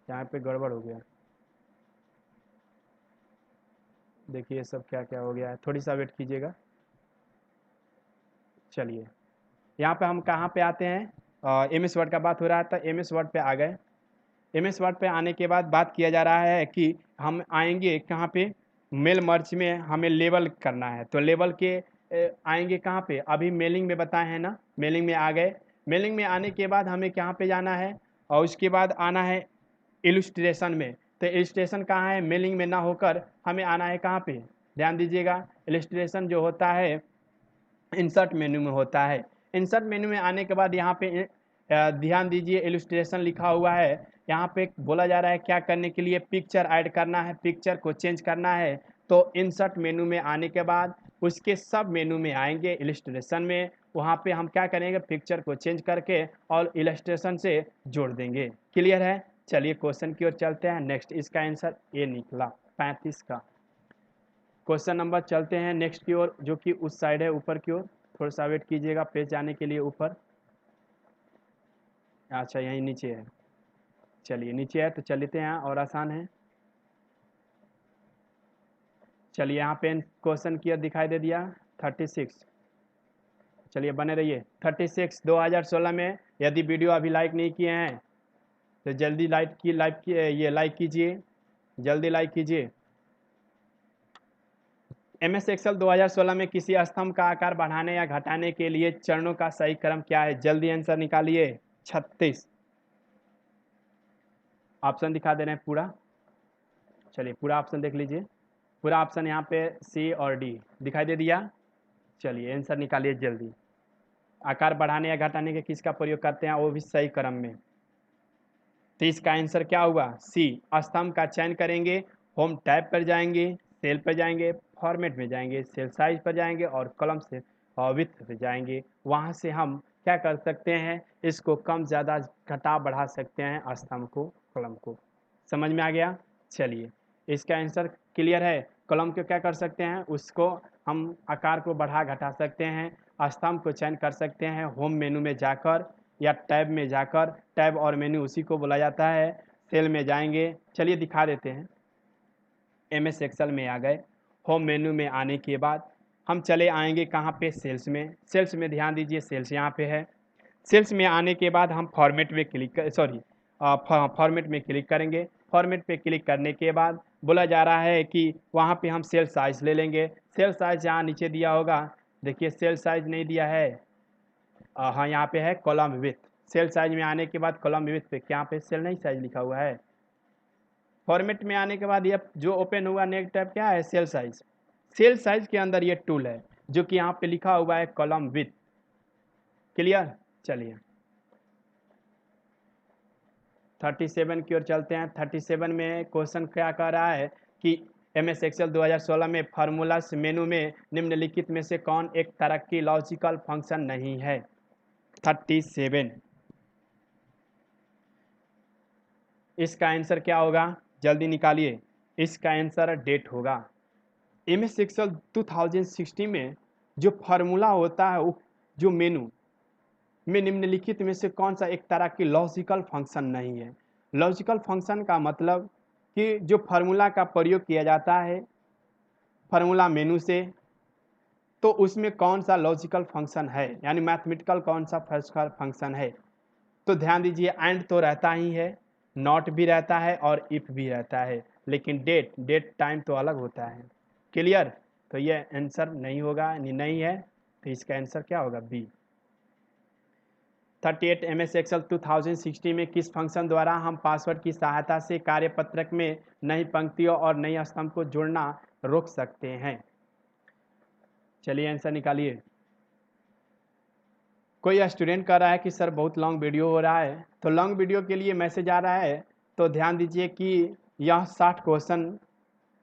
यहाँ पे गड़बड़ हो गया। देखिए सब क्या क्या हो गया है, थोड़ी सा वेट कीजिएगा। चलिए यहाँ पे हम कहाँ पे आते हैं? एम एस वर्ड का बात हो रहा था, एम एस वर्ड पे आ गए। एम एस वर्ड पे आने के बाद बात किया जा रहा है कि हम आएंगे कहाँ पे? मेल मर्ज में हमें लेबल करना है, तो लेबल के आएंगे कहाँ पे? अभी मेलिंग में बताए हैं ना, मेलिंग में आ गए। मेलिंग में आने के बाद हमें कहाँ पे जाना है? और उसके बाद आना है इलस्ट्रेशन में। तो इलस्ट्रेशन कहाँ है? मेलिंग में ना होकर हमें आना है कहाँ पे? ध्यान दीजिएगा, इलस्ट्रेशन जो होता है इंसर्ट मेन्यू में होता है। इंसर्ट मेन्यू में आने के बाद यहाँ पे ध्यान दीजिए इलस्ट्रेशन लिखा हुआ है। यहाँ पे बोला जा रहा है क्या करने के लिए? पिक्चर ऐड करना है, पिक्चर को चेंज करना है। तो इंसर्ट मेन्यू में आने के बाद उसके सब मेन्यू में आएंगे इलस्ट्रेशन में। वहाँ पे हम क्या करेंगे? पिक्चर को चेंज करके और इलस्ट्रेशन से जोड़ देंगे। क्लियर है? चलिए क्वेश्चन की ओर चलते हैं। नेक्स्ट इसका आंसर ए निकला 35 का। क्वेश्चन नंबर चलते हैं नेक्स्ट की ओर, जो कि उस साइड है ऊपर की ओर। थोड़ा सा वेट कीजिएगा पेज जाने के लिए ऊपर। अच्छा यहीं नीचे है। चलिए नीचे है तो चलते हैं और आसान है। चलिए यहाँ पे क्वेश्चन की ओर दिखाई दे दिया 36। चलिए बने रहिए। 36 2016 में यदि वीडियो अभी लाइक नहीं किए हैं तो जल्दी लाइक कीजिए, जल्दी लाइक कीजिए। एम एस एक्सेल 2016 में किसी स्तंभ का आकार बढ़ाने या घटाने के लिए चरणों का सही क्रम क्या है? जल्दी आंसर निकालिए। 36 ऑप्शन दिखा दे रहे हैं पूरा। चलिए पूरा ऑप्शन देख लीजिए। पूरा ऑप्शन यहाँ पे सी और डी दिखाई दे दिया। चलिए आंसर निकालिए जल्दी। आकार बढ़ाने या घटाने के किसका प्रयोग करते हैं, वो भी सही क्रम में? तो इसका आंसर क्या होगा? सी। स्तंभ का चयन करेंगे, होम टैब पर जाएंगे, सेल पर जाएंगे, फॉर्मेट में जाएंगे, सेल साइज पर जाएंगे और कॉलम से विड्थ पे जाएंगे। वहाँ से हम क्या कर सकते हैं? इसको कम ज़्यादा घटा बढ़ा सकते हैं स्तंभ को, कॉलम को। समझ में आ गया? चलिए इसका आंसर क्लियर है। कॉलम को क्या कर सकते हैं? उसको हम आकार को बढ़ा घटा सकते हैं। स्तंभ को चयन कर सकते हैं होम मेनू में जाकर या टैब में जाकर। टैब और मेन्यू उसी को बोला जाता है। सेल में जाएंगे। चलिए दिखा देते हैं। एम एस एक्सेल में आ गए। होम मेन्यू में आने के बाद हम चले आएंगे कहाँ पे? सेल्स में। सेल्स में ध्यान दीजिए, सेल्स यहाँ पे है। सेल्स में आने के बाद हम फॉर्मेट में क्लिक कर फॉर्मेट में क्लिक करेंगे। फॉर्मेट पे क्लिक करने के बाद बोला जा रहा है कि वहाँ पे हम सेल साइज ले लेंगे। सेल साइज यहाँ नीचे दिया होगा। देखिए सेल साइज नहीं दिया है। हाँ यहाँ पे है कॉलम विड्थ। सेल साइज में आने के बाद कॉलम विड्थ पे यहाँ पे सेल नहीं साइज लिखा हुआ है। फॉर्मेट में आने के बाद ये जो ओपन हुआ नेक्स्ट टैब क्या है? Cell size. सेल साइज के अंदर ये टूल है जो कि यहाँ पे लिखा हुआ है कॉलम विड्थ। क्लियर? चलिए 37 की ओर चलते हैं। 37 में क्वेश्चन क्या कह रहा है कि एम एस एक्सेल 2016 में फार्मूलास मेनू में निम्नलिखित में से कौन एक तरक्की लॉजिकल फंक्शन नहीं है? 37 इसका आंसर क्या होगा? जल्दी निकालिए। इसका आंसर डेट होगा। एम एस एक्सेल 2016 में जो फार्मूला होता है वो जो मेनू में निम्नलिखित में से कौन सा एक तरह की लॉजिकल फंक्शन नहीं है? लॉजिकल फंक्शन का मतलब कि जो फार्मूला का प्रयोग किया जाता है, फार्मूला मेनू से, तो उसमें कौन सा लॉजिकल फंक्शन है, यानी मैथमेटिकल कौन सा फंक्शन है। तो ध्यान दीजिए, एंड तो रहता ही है, नॉट भी रहता है और इफ भी रहता है, लेकिन डेट टाइम तो अलग होता है। क्लियर? तो ये आंसर नहीं होगा, नहीं है, तो इसका आंसर क्या होगा? बी। 38 MS एक्सेल 2060 में किस फंक्शन द्वारा हम पासवर्ड की सहायता से कार्यपत्रक में नई पंक्तियों और नई स्तंभ को जोड़ना रोक सकते हैं? चलिए आंसर निकालिए। कोई स्टूडेंट कह रहा है कि सर बहुत लॉन्ग वीडियो हो रहा है, तो लॉन्ग वीडियो के लिए मैसेज आ रहा है, तो ध्यान दीजिए कि यह 60 क्वेश्चन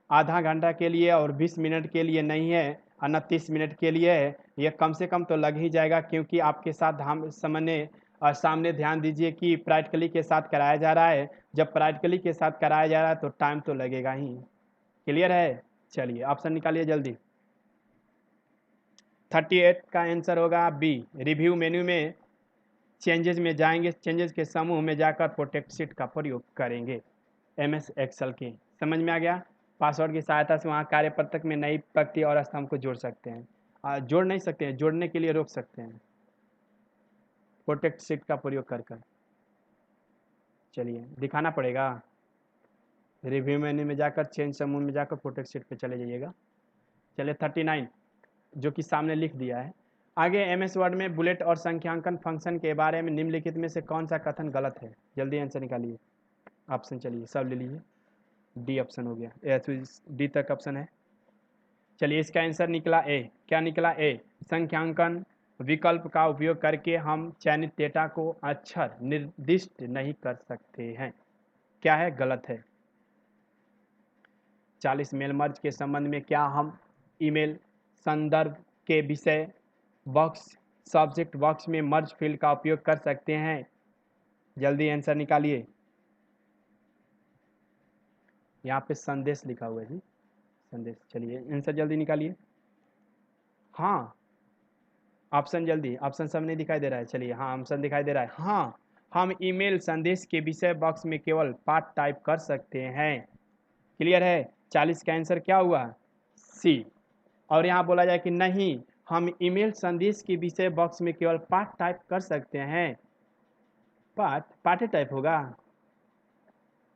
आधा घंटा के लिए और 20 मिनट के लिए नहीं है और न 30 मिनट के लिए है। यह कम से कम तो लग ही जाएगा, क्योंकि आपके साथ हम सामने ध्यान दीजिए कि प्रैक्टिकली के साथ कराया जा रहा है। जब प्रैक्टिकली के साथ कराया जा रहा है तो टाइम तो लगेगा ही। क्लियर है? चलिए ऑप्शन निकालिए जल्दी। 38 का आंसर होगा बी। रिव्यू मेन्यू में चेंजेस में जाएंगे, चेंजेस के समूह में जाकर प्रोटेक्ट शीट का प्रयोग करेंगे MS एक्सेल के। समझ में आ गया? पासवर्ड की सहायता से वहाँ कार्यपत्रक में नई पंक्ति और स्तंभ को जोड़ सकते हैं। जोड़ नहीं सकते हैं, जोड़ने के लिए रोक सकते हैं प्रोटेक्ट शीट का प्रयोग कर कर। चलिए दिखाना पड़ेगा, रिव्यू मेन्यू में जाकर चेंज समूह में जाकर प्रोटेक्ट शीट पे चले जाइएगा। चलिए 39 जो कि सामने लिख दिया है। आगे MS वर्ड में बुलेट और संख्यांकन फंक्शन के बारे में निम्नलिखित में से कौन सा कथन गलत है? जल्दी आंसर निकालिए। ऑप्शन चलिए सब ले लीजिए। डी ऑप्शन हो गया, डी तक ऑप्शन है। चलिए इसका आंसर निकला ए। क्या निकला? ए। संख्यांकन विकल्प का उपयोग करके हम चयनित डेटा को अक्षर निर्दिष्ट नहीं कर सकते हैं। क्या है? गलत है। 40 मेल मर्ज के संबंध में क्या हम ईमेल संदर्भ के विषय बॉक्स सब्जेक्ट बॉक्स में मर्ज फील्ड का उपयोग कर सकते हैं? जल्दी आंसर निकालिए। यहाँ पे संदेश लिखा हुआ है जी, संदेश। चलिए आंसर जल्दी निकालिए। हाँ ऑप्शन जल्दी, ऑप्शन सब नहीं दिखाई दे रहा है। चलिए हाँ ऑप्शन दिखाई दे रहा है। हाँ, हम ईमेल संदेश के विषय बॉक्स में केवल पाठ टाइप कर सकते हैं। क्लियर है? 40 का आंसर क्या हुआ? सी। और यहाँ बोला जाए कि नहीं, हम ईमेल संदेश के विषय बॉक्स में केवल पाठ टाइप कर सकते हैं। पाठ टाइप होगा,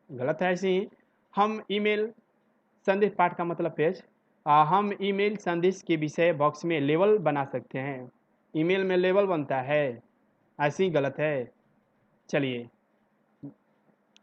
गलत है। ऐसे ही हम ईमेल संदेश, पाठ का मतलब पेज, हम ईमेल संदेश के विषय बॉक्स में लेबल बना सकते हैं। ईमेल में लेबल बनता है, ऐसे ही गलत है। चलिए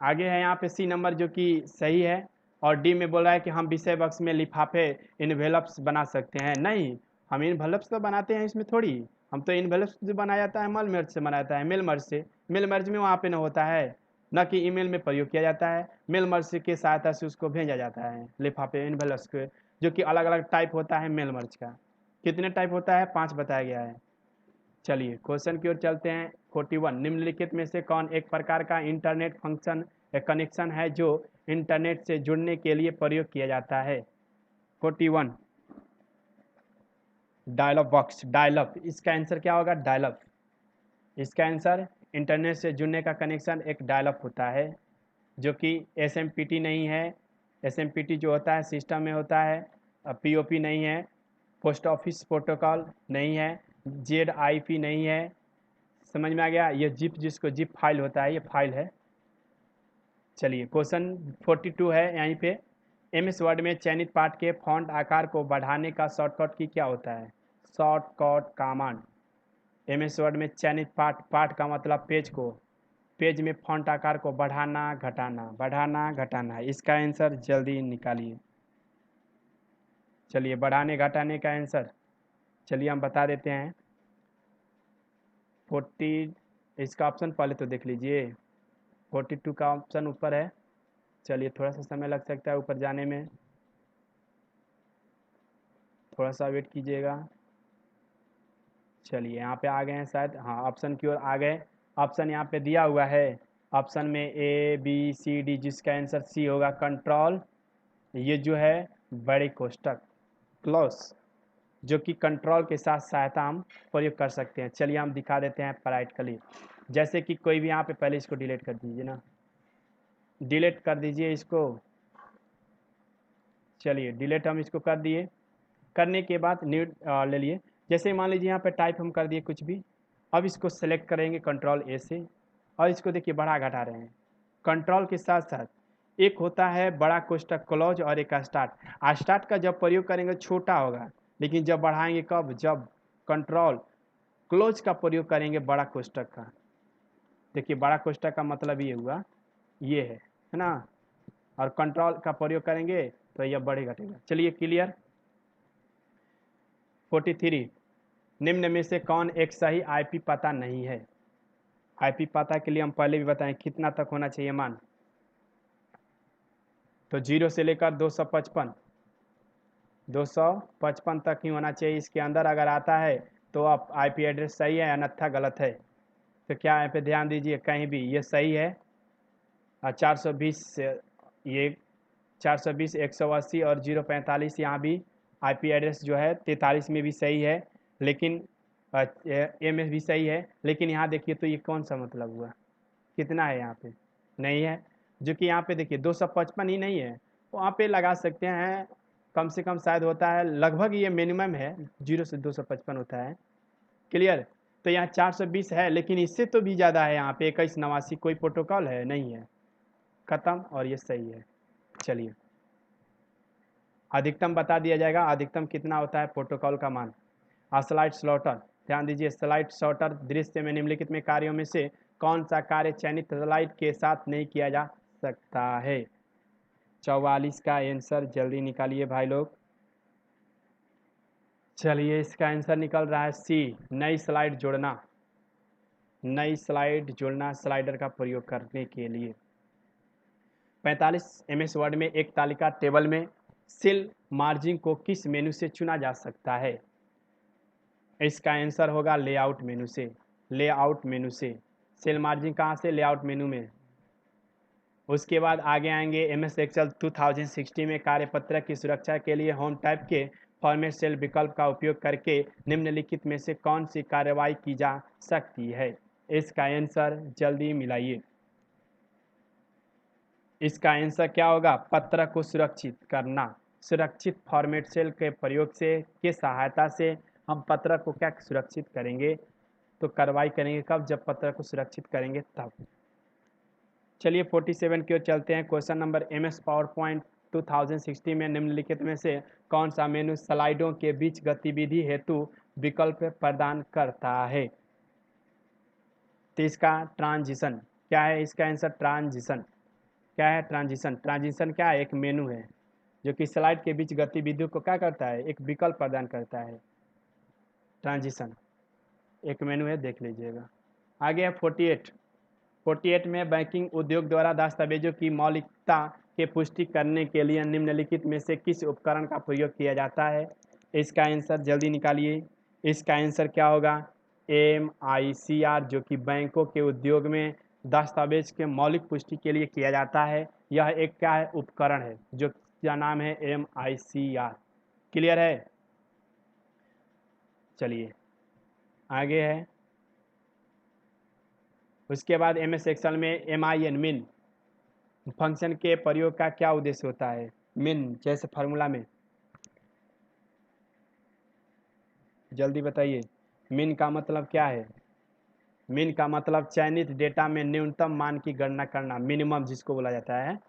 आगे है यहाँ पे सी नंबर जो कि सही है, और डी में बोल रहा है कि हम विषय बॉक्स में लिफाफे इन्वेलप्स बना सकते हैं। नहीं, हम इन्वेलप्स तो बनाते हैं इसमें थोड़ी, हम तो इन्वेलप्स जो बनाया जाता है मल मर्ज से बनाया जाता है, मेल मर्ज से। मेल मर्ज में वहाँ पे न होता है, न कि ईमेल में प्रयोग किया जाता है। मेल मर्ज के सहायता से उसको भेजा जाता है लिफाफे इन्वेलप्स के, जो कि अलग अलग टाइप होता है मेल मर्ज का। कितने टाइप होता है? 5 बताया गया है। चलिए क्वेश्चन की ओर चलते हैं। 41 निम्नलिखित में से कौन एक प्रकार का इंटरनेट फंक्शन या कनेक्शन है जो इंटरनेट से जुड़ने के लिए प्रयोग किया जाता है? 41 डायलॉग बॉक्स, डायलअप। इसका आंसर क्या होगा? डायलअप। इसका आंसर इंटरनेट से जुड़ने का कनेक्शन एक डायलअप होता है, जो कि SMPT नहीं है। SMPT जो होता है सिस्टम में होता है, POP नहीं है, पोस्ट ऑफिस प्रोटोकॉल नहीं है, ZIP नहीं है। समझ में आ गया? ये जिप, जिसको जिप फाइल होता है, ये फाइल है। चलिए क्वेश्चन 42 है यहीं पे। MS वर्ड में चयनित पाठ के फॉन्ट आकार को बढ़ाने का शॉर्टकट की क्या होता है? Shortcut command. MS वर्ड में चयनित पाठ का मतलब पेज को, पेज में फॉन्ट आकार को बढ़ाना घटाना, बढ़ाना घटाना। इसका आंसर जल्दी निकालिए। चलिए बढ़ाने घटाने का आंसर चलिए हम बता देते हैं। 40, इसका ऑप्शन पहले तो देख लीजिए। 42 का ऑप्शन ऊपर है। चलिए थोड़ा सा समय लग सकता है ऊपर जाने में, थोड़ा सा वेट कीजिएगा। चलिए यहाँ पे आ गए हैं शायद, हाँ ऑप्शन की ओर आ गए। ऑप्शन यहाँ पे दिया हुआ है, ऑप्शन में ABCD, जिसका आंसर सी होगा, कंट्रोल। ये जो है बड़े कोष्टक क्लोज, जो कि कंट्रोल के साथ सहायता हम प्रयोग कर सकते हैं। चलिए हम दिखा देते हैं प्रैक्टिकली। जैसे कि कोई भी यहाँ पे, पहले इसको डिलीट कर दीजिए ना, डिलीट कर दीजिए इसको। चलिए डिलीट हम इसको कर दिए। करने के बाद न्यू ले लिए। जैसे मान लीजिए यहाँ पे टाइप हम कर दिए कुछ भी। अब इसको सेलेक्ट करेंगे कंट्रोल ए से और इसको देखिए बढ़ा घटा रहे हैं। कंट्रोल के साथ साथ एक होता है बड़ा कोष्ठक क्लोज और एक स्टार्ट। स्टार्ट का जब प्रयोग करेंगे छोटा होगा, लेकिन जब बढ़ाएंगे कब, जब कंट्रोल क्लोज का प्रयोग करेंगे बड़ा कोष्ठक का। देखिए बड़ा कोष्ठक का मतलब ये हुआ, ये है ना, और कंट्रोल का प्रयोग करेंगे तो यह बढ़े घटेगा। चलिए क्लियर। 43 निम्न में से कौन एक सही आईपी पता नहीं है। आईपी पता के लिए हम पहले भी बताएं कितना तक होना चाहिए मान, तो 0 से लेकर 255 तक ही होना चाहिए। इसके अंदर अगर आता है तो आप आईपी एड्रेस सही है, अन्यथा गलत है। तो क्या यहाँ पे ध्यान दीजिए, कहीं भी ये सही है, 420 से ये 420 180 और 045 यहाँ भी आईपी एड्रेस जो है 43 में भी सही है, लेकिन ए में भी सही है। लेकिन यहाँ देखिए तो ये कौन सा मतलब हुआ, कितना है यहाँ पे नहीं है, जो कि यहाँ पे देखिए 255 ही नहीं है। वहाँ पे लगा सकते हैं कम से कम शायद होता है, लगभग ये मिनिमम है, 0 से 255 होता है। क्लियर। तो यहाँ 420 है, लेकिन इससे तो भी ज़्यादा है यहाँ पे 2189। कोई प्रोटोकॉल है नहीं है, खत्म, और ये सही है। चलिए अधिकतम बता दिया जाएगा, अधिकतम कितना होता है प्रोटोकॉल का मान। स्लाइड स्लॉटर, ध्यान दीजिए, स्लाइड स्लॉटर दृश्य में निम्नलिखित में कार्यों में से कौन सा कार्य चयनित स्लाइड के साथ नहीं किया जा सकता है। 44 का आंसर जल्दी निकालिए भाई लोग। चलिए इसका आंसर निकल रहा है सी, नई स्लाइड जोड़ना। नई स्लाइड जोड़ना स्लाइडर का प्रयोग करने के लिए। 45 MS वर्ड में एक तालिका टेबल में सेल मार्जिन को किस मेनू से चुना जा सकता है। इसका आंसर होगा लेआउट मेनू से। लेआउट मेनू से सेल मार्जिन कहाँ से, लेआउट मेनू में। उसके बाद आगे आएंगे MS एक्सेल 2060 में कार्यपत्रक की सुरक्षा के लिए होम टाइप के फॉर्मेट सेल विकल्प का उपयोग करके निम्नलिखित में से कौन सी कार्रवाई की जा सकती है। इसका आंसर जल्दी मिलाइए। इसका आंसर क्या होगा, पत्रक को सुरक्षित करना। सुरक्षित फॉर्मेट सेल के प्रयोग से की सहायता से हम पत्रक को क्या सुरक्षित करेंगे, तो कार्रवाई करेंगे कब, जब पत्रक को सुरक्षित करेंगे तब। चलिए 47 की ओर चलते हैं। Question number MS power point 2060 में निम्नलिखित में से कौन सा मेनू स्लाइडों के बीच गतिविधि हेतु विकल्प प्रदान करता है। तो इसका ट्रांजिशन क्या है, इसका आंसर ट्रांजिशन क्या है, ट्रांजिशन। ट्रांजिशन क्या है, एक मेनू है जो कि स्लाइड के बीच गतिविधियों को क्या करता है, एक विकल्प प्रदान करता है। ट्रांजिशन एक मेनू है, देख लीजिएगा। आगे है 48 में बैंकिंग उद्योग द्वारा दस्तावेजों की मौलिकता के पुष्टि करने के लिए निम्नलिखित में से किस उपकरण का प्रयोग किया जाता है। इसका आंसर जल्दी निकालिए। इसका आंसर क्या होगा, MICR, जो कि बैंकों के उद्योग में दस्तावेज के मौलिक पुष्टि के लिए किया जाता है। यह एक क्या है, उपकरण है, जो क्या नाम है, MICR। क्लियर है। चलिए आगे है। उसके बाद MS एक्सेल में MIN फंक्शन के प्रयोग का क्या उद्देश्य होता है। मिन जैसे फार्मूला में, जल्दी बताइए, मिन का मतलब क्या है। मिन का मतलब चयनित डेटा में न्यूनतम मान की गणना करना, मिनिमम जिसको बोला जाता है,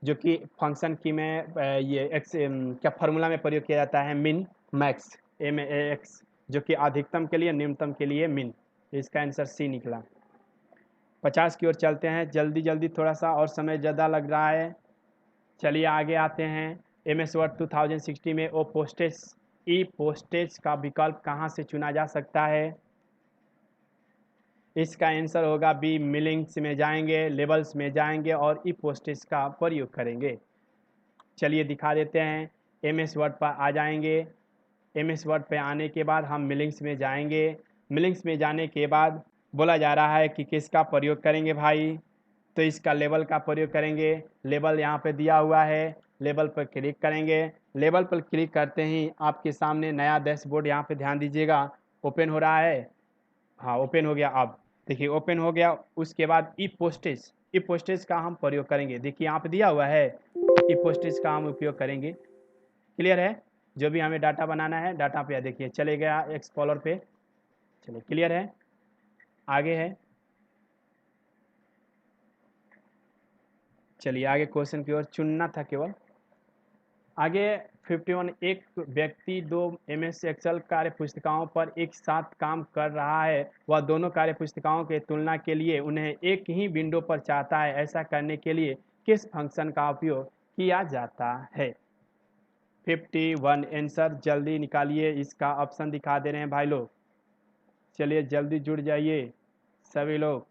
जो कि फंक्शन की में ये एक्स क्या फार्मूला में प्रयोग किया जाता है, मिन मैक्स, MAX, जो कि अधिकतम के लिए न्यूनतम के लिए मिन। इसका आंसर सी निकला। 50 की ओर चलते हैं, जल्दी जल्दी, थोड़ा सा और समय ज़्यादा लग रहा है। चलिए आगे आते हैं। MS वर्ड 2060 में ई पोस्टेज का विकल्प कहाँ से चुना जा सकता है। इसका आंसर होगा बी, मिलिंग्स में जाएंगे, लेबल्स में जाएंगे और ई पोस्टेज का प्रयोग करेंगे। चलिए दिखा देते हैं। MS वर्ड पर आ जाएंगे। MS वर्ड पे आने के बाद हम मिलिंग्स में जाएंगे। मिलिंग्स में जाने के बाद बोला जा रहा है कि किसका प्रयोग करेंगे भाई, तो इसका लेबल का प्रयोग करेंगे। लेबल यहाँ पे दिया हुआ है, लेबल पर क्लिक करेंगे। लेबल पर क्लिक करते ही आपके सामने नया डैशबोर्ड, यहाँ पे ध्यान दीजिएगा, ओपन हो रहा है। हाँ ओपन हो गया। अब देखिए ओपन हो गया। उसके बाद ई पोस्टेज का हम प्रयोग करेंगे। देखिए यहाँ पे दिया हुआ है, ई पोस्टेज का हम उपयोग करेंगे। क्लियर है। जो भी हमें डाटा बनाना है, डाटा पे देखिए चले गया एक्सप्लोरर पे। चलिए क्लियर है, आगे है। चलिए आगे क्वेश्चन की ओर चुनना था केवल। आगे 51, एक व्यक्ति दो MS एक्सेल कार्य पुस्तिकाओं पर एक साथ काम कर रहा है। वह दोनों कार्य पुस्तिकाओं के तुलना के लिए उन्हें एक ही विंडो पर चाहता है। ऐसा करने के लिए किस फंक्शन का उपयोग किया जाता है? 51 आंसर जल्दी निकालिए, इसका ऑप्शन दिखा दे रहे हैं भाई लोग। चलिए जल्दी जुड़ जाइए सभी लोग।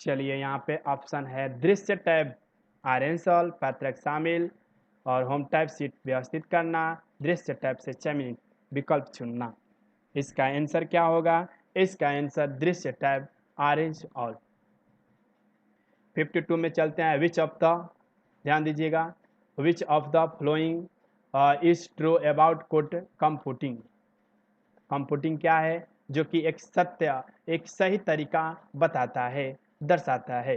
चलिए यहाँ पे ऑप्शन है दृश्य टैब, अरेंज ऑल, पत्रक शामिल और होम टैब सीट व्यवस्थित करना, दृश्य टैब से चयनित विकल्प चुनना। इसका आंसर क्या होगा? इसका आंसर दृश्य टैब, अरेंज ऑल। 52 में चलते हैं। विच ऑफ द, ध्यान दीजिएगा, which of the following is true about code computing. Computing क्या है? जो कि एक सत्य, एक सही तरीका बताता है, दर्शाता है।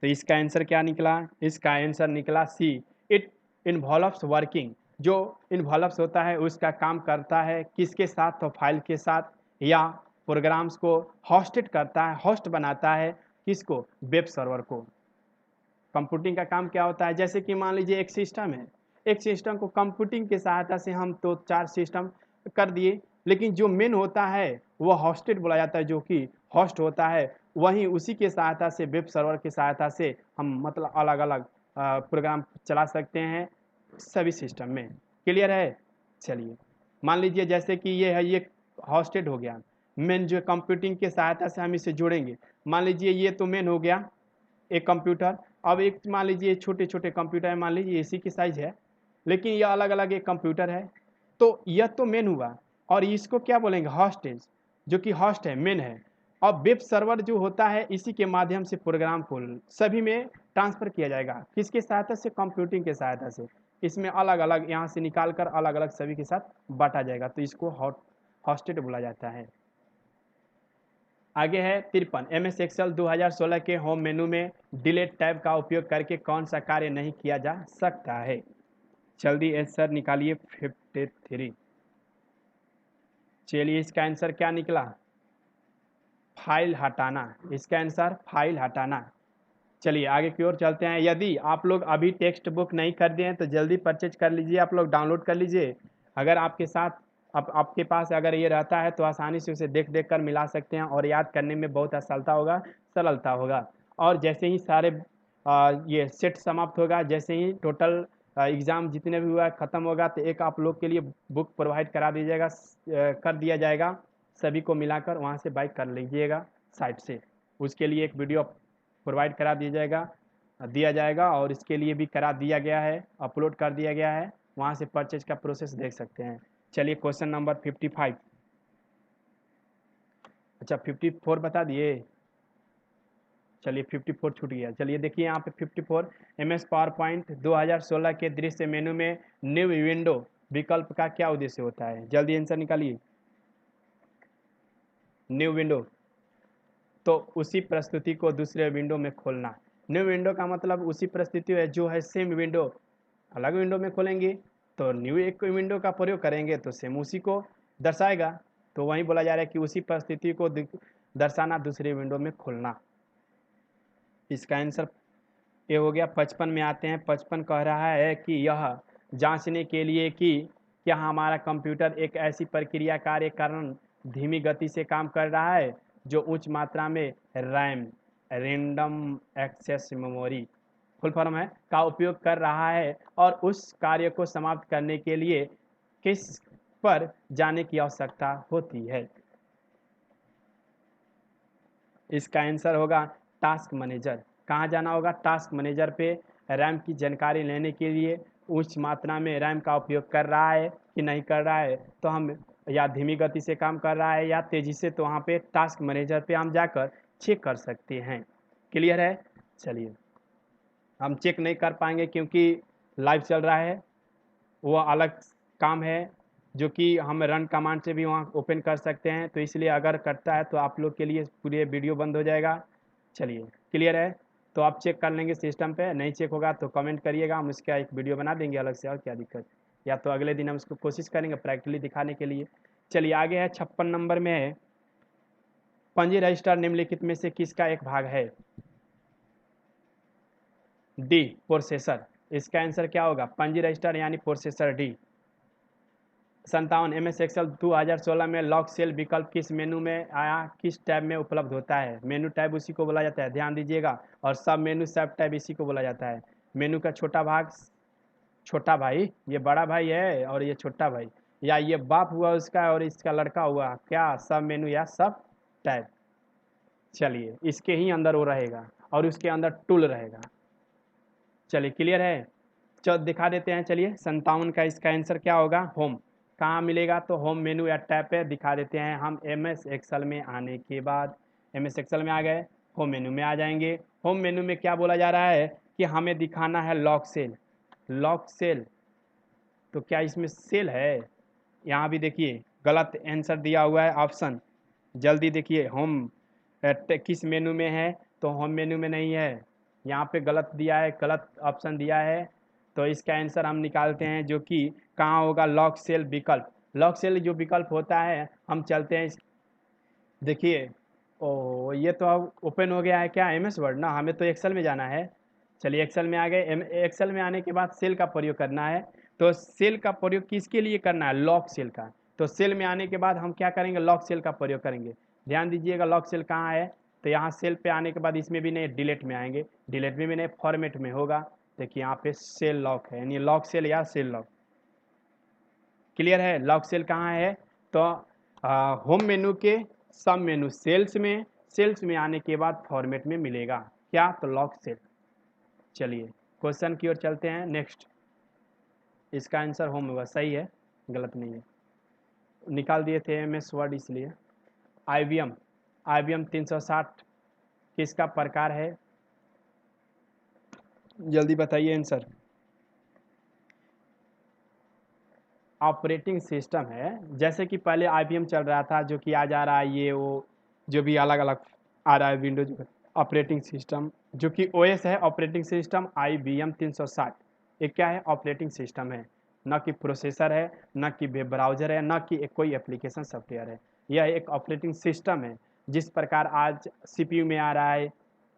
तो इसका आंसर क्या निकला? इसका आंसर निकला सी, इट इन्वॉल्व्स वर्किंग। जो इन्वॉल्व्स होता है उसका काम करता है किसके साथ? तो फाइल के साथ, या प्रोग्राम्स को होस्टेड करता है, होस्ट बनाता है किसको? वेब सर्वर को। कंप्यूटिंग का काम क्या होता है? जैसे कि मान लीजिए एक सिस्टम है, एक सिस्टम को कंप्यूटिंग की सहायता से हम तो 4 सिस्टम कर दिए, लेकिन जो मेन होता है वो होस्टेड बोला जाता है, जो कि होस्ट होता है। वहीं उसी के सहायता से, वेब सर्वर की सहायता से हम मतलब अलग अलग प्रोग्राम चला सकते हैं सभी सिस्टम में। क्लियर है? चलिए मान लीजिए जैसे कि ये है, ये होस्टेड हो गया। मेन जो कंप्यूटिंग की सहायता से हम इसे जोड़ेंगे। मान लीजिए ये तो मेन हो गया एक कंप्यूटर। अब एक मान लीजिए छोटे छोटे कंप्यूटर, मान लीजिए इसी की साइज है, लेकिन यह अलग अलग एक कंप्यूटर है। तो यह तो मेन हुआ, और इसको क्या बोलेंगे? हॉस्टेज, जो कि होस्ट है, मेन है। अब वेब सर्वर जो होता है, इसी के माध्यम से प्रोग्राम को सभी में ट्रांसफर किया जाएगा। किसके सहायता से? कंप्यूटिंग के सहायता से। इसमें अलग अलग यहाँ से निकाल कर अलग अलग सभी के साथ बांटा जाएगा, तो इसको हॉस्टेड बोला जाता है। आगे है 53, MS एक्सेल 2016 के होम मेनू में डिलीट टैब का उपयोग करके कौन सा कार्य नहीं किया जा सकता है? जल्दी आंसर निकालिए 53। चलिए इसका आंसर क्या निकला? फाइल हटाना। इसका आंसर फाइल हटाना। चलिए आगे की ओर चलते हैं। यदि आप लोग अभी टेक्स्ट बुक नहीं कर दिए हैं तो जल्दी परचेज कर लीजिए, आप लोग डाउनलोड कर लीजिए। अगर आपके साथ आपके पास अगर ये रहता है तो आसानी से उसे देख देख कर मिला सकते हैं, और याद करने में बहुत सरलता होगा, सरलता होगा। और जैसे ही सारे ये सेट समाप्त होगा, जैसे ही टोटल एग्ज़ाम जितने भी हुआ ख़त्म होगा, तो एक आप लोग के लिए बुक प्रोवाइड करा दीजिएगा, कर दिया जाएगा। सभी को मिलाकर वहाँ से बाई कर लीजिएगा साइट से। उसके लिए एक वीडियो प्रोवाइड करा दिया जाएगा, और इसके लिए भी करा दिया गया है, अपलोड कर दिया गया है। वहाँ से परचेज का प्रोसेस देख सकते हैं। चलिए क्वेश्चन नंबर 55, अच्छा 54 बता दिए। चलिए 54 छूट गया। चलिए देखिए यहाँ पे 54, MS पावर पॉइंट 2016 के दृश्य मेनू में न्यू विंडो विकल्प का क्या उद्देश्य होता है? जल्दी आंसर निकालिए। न्यू विंडो तो उसी प्रस्तुति को दूसरे विंडो में खोलना। न्यू विंडो का मतलब उसी प्रस्तुति है जो है सेम विंडो, अलग विंडो में खोलेंगे तो न्यू एक विंडो का प्रयोग करेंगे तो सेम उसी को दर्शाएगा। तो वहीं बोला जा रहा है कि उसी परिस्थिति को दर्शाना, दूसरे विंडो में खोलना। इसका आंसर ये हो गया। 55 में आते हैं। 55 कह रहा है कि यह जांचने के लिए कि क्या हमारा कंप्यूटर एक ऐसी प्रक्रिया कार्य कारण धीमी गति से काम कर रहा है जो उच्च मात्रा में RAM, random access memory, full form है, का उपयोग कर रहा है, और उस कार्य को समाप्त करने के लिए किस पर जाने की आवश्यकता होती है? इसका आंसर होगा टास्क मैनेजर। कहाँ जाना होगा? टास्क मैनेजर पे। रैम की जानकारी लेने के लिए उच्च मात्रा में रैम का उपयोग कर रहा है कि नहीं कर रहा है, तो हम या धीमी गति से काम कर रहा है या तेज़ी से, तो वहाँ पे टास्क मैनेजर पे हम जाकर चेक कर सकते हैं। क्लियर है? चलिए हम चेक नहीं कर पाएंगे क्योंकि लाइव चल रहा है, वो अलग काम है जो कि हम रन कमांड से भी वहाँ ओपन कर सकते हैं। तो इसलिए अगर करता है तो आप लोग के लिए पूरे वीडियो बंद हो जाएगा। चलिए क्लियर है? तो आप चेक कर लेंगे सिस्टम पे, नहीं चेक होगा तो कमेंट करिएगा, हम उसका एक वीडियो बना देंगे अलग से, और क्या दिक्कत, या तो अगले दिन हम उसको कोशिश करेंगे प्रैक्टिकली दिखाने के लिए। चलिए आगे है 56 नंबर में है, पंजी रजिस्टर निम्नलिखित में से किसका एक भाग है? D, processor. इसका आंसर क्या होगा? पंजी रजिस्टर यानी processor D. 57 M S Excel 2016 में लॉक सेल विकल्प किस मेनू में आया, किस टैब में उपलब्ध होता है? मेनू टैब उसी को बोला जाता है, ध्यान दीजिएगा, और सब मेनू सब टैब इसी को बोला जाता है। मेनू का छोटा भाग, छोटा भाई, ये बड़ा भाई है और ये छोटा भाई, या ये बाप हुआ उसका और इसका लड़का हुआ, क्या सब मेनू या सब टैब? चलिए इसके ही अंदर वो रहेगा और उसके अंदर टूल रहेगा। चलिए क्लियर है, चल दिखा देते हैं। चलिए 57 का इसका आंसर क्या होगा? होम। कहाँ मिलेगा? तो होम मेनू या टैब पे दिखा देते हैं हम। एम एस एक्सेल में आने के बाद, एम एस एक्सेल में आ गए, होम मेनू में आ जाएंगे। होम मेनू में क्या बोला जा रहा है कि हमें दिखाना है लॉक सेल। लॉक सेल, तो क्या इसमें सेल है? यहाँ भी देखिए गलत आंसर दिया हुआ है ऑप्शन, जल्दी देखिए। होम किस मेनू में है? तो होम मेनू में नहीं है, यहाँ पे गलत दिया है, गलत ऑप्शन दिया है। तो इसका आंसर हम निकालते हैं जो कि कहाँ होगा? लॉक सेल विकल्प। लॉक सेल जो विकल्प होता है, हम चलते हैं देखिए, ओ ये तो अब ओपन हो गया है क्या? एम एस वर्ड ना, हमें तो एक्सेल में जाना है। चलिए एक्सेल में आ गए। एक्सेल में आने के बाद सेल का प्रयोग करना है। तो सेल का प्रयोग किसके लिए करना है? लॉक सेल का। तो सेल में आने के बाद हम क्या करेंगे? लॉक सेल का प्रयोग करेंगे। ध्यान दीजिएगा लॉक सेल कहाँ है, तो यहाँ सेल पे आने के बाद इसमें भी नहीं, डिलीट में आएंगे, डिलीट में भी नहीं, फॉर्मेट में होगा। देखिए यहाँ पे सेल लॉक है, यानी लॉक सेल या सेल लॉक। क्लियर है? लॉक सेल कहाँ है? तो होम मेनू के सब मेनू सेल्स में, सेल्स में आने के बाद फॉर्मेट में मिलेगा क्या? तो लॉक सेल। चलिए क्वेश्चन की ओर चलते हैं नेक्स्ट। इसका आंसर होम होगा, सही है, गलत नहीं है, निकाल दिए थे एम एस वर्ड इसलिए। IBM, IBM 360 किसका प्रकार है? जल्दी बताइए आंसर। ऑपरेटिंग सिस्टम है, जैसे कि पहले IBM चल रहा था, जो कि आज आ रहा है ये वो, जो भी अलग अलग आ रहा है विंडोज ऑपरेटिंग सिस्टम, जो कि OS है, ऑपरेटिंग सिस्टम IBM 360। ये क्या है? ऑपरेटिंग सिस्टम है, न कि प्रोसेसर है, न कि वेब ब्राउजर है, न कि कोई एप्लीकेशन सॉफ्टवेयर है। यह एक ऑपरेटिंग सिस्टम है। जिस प्रकार आज CPU में आ रहा है,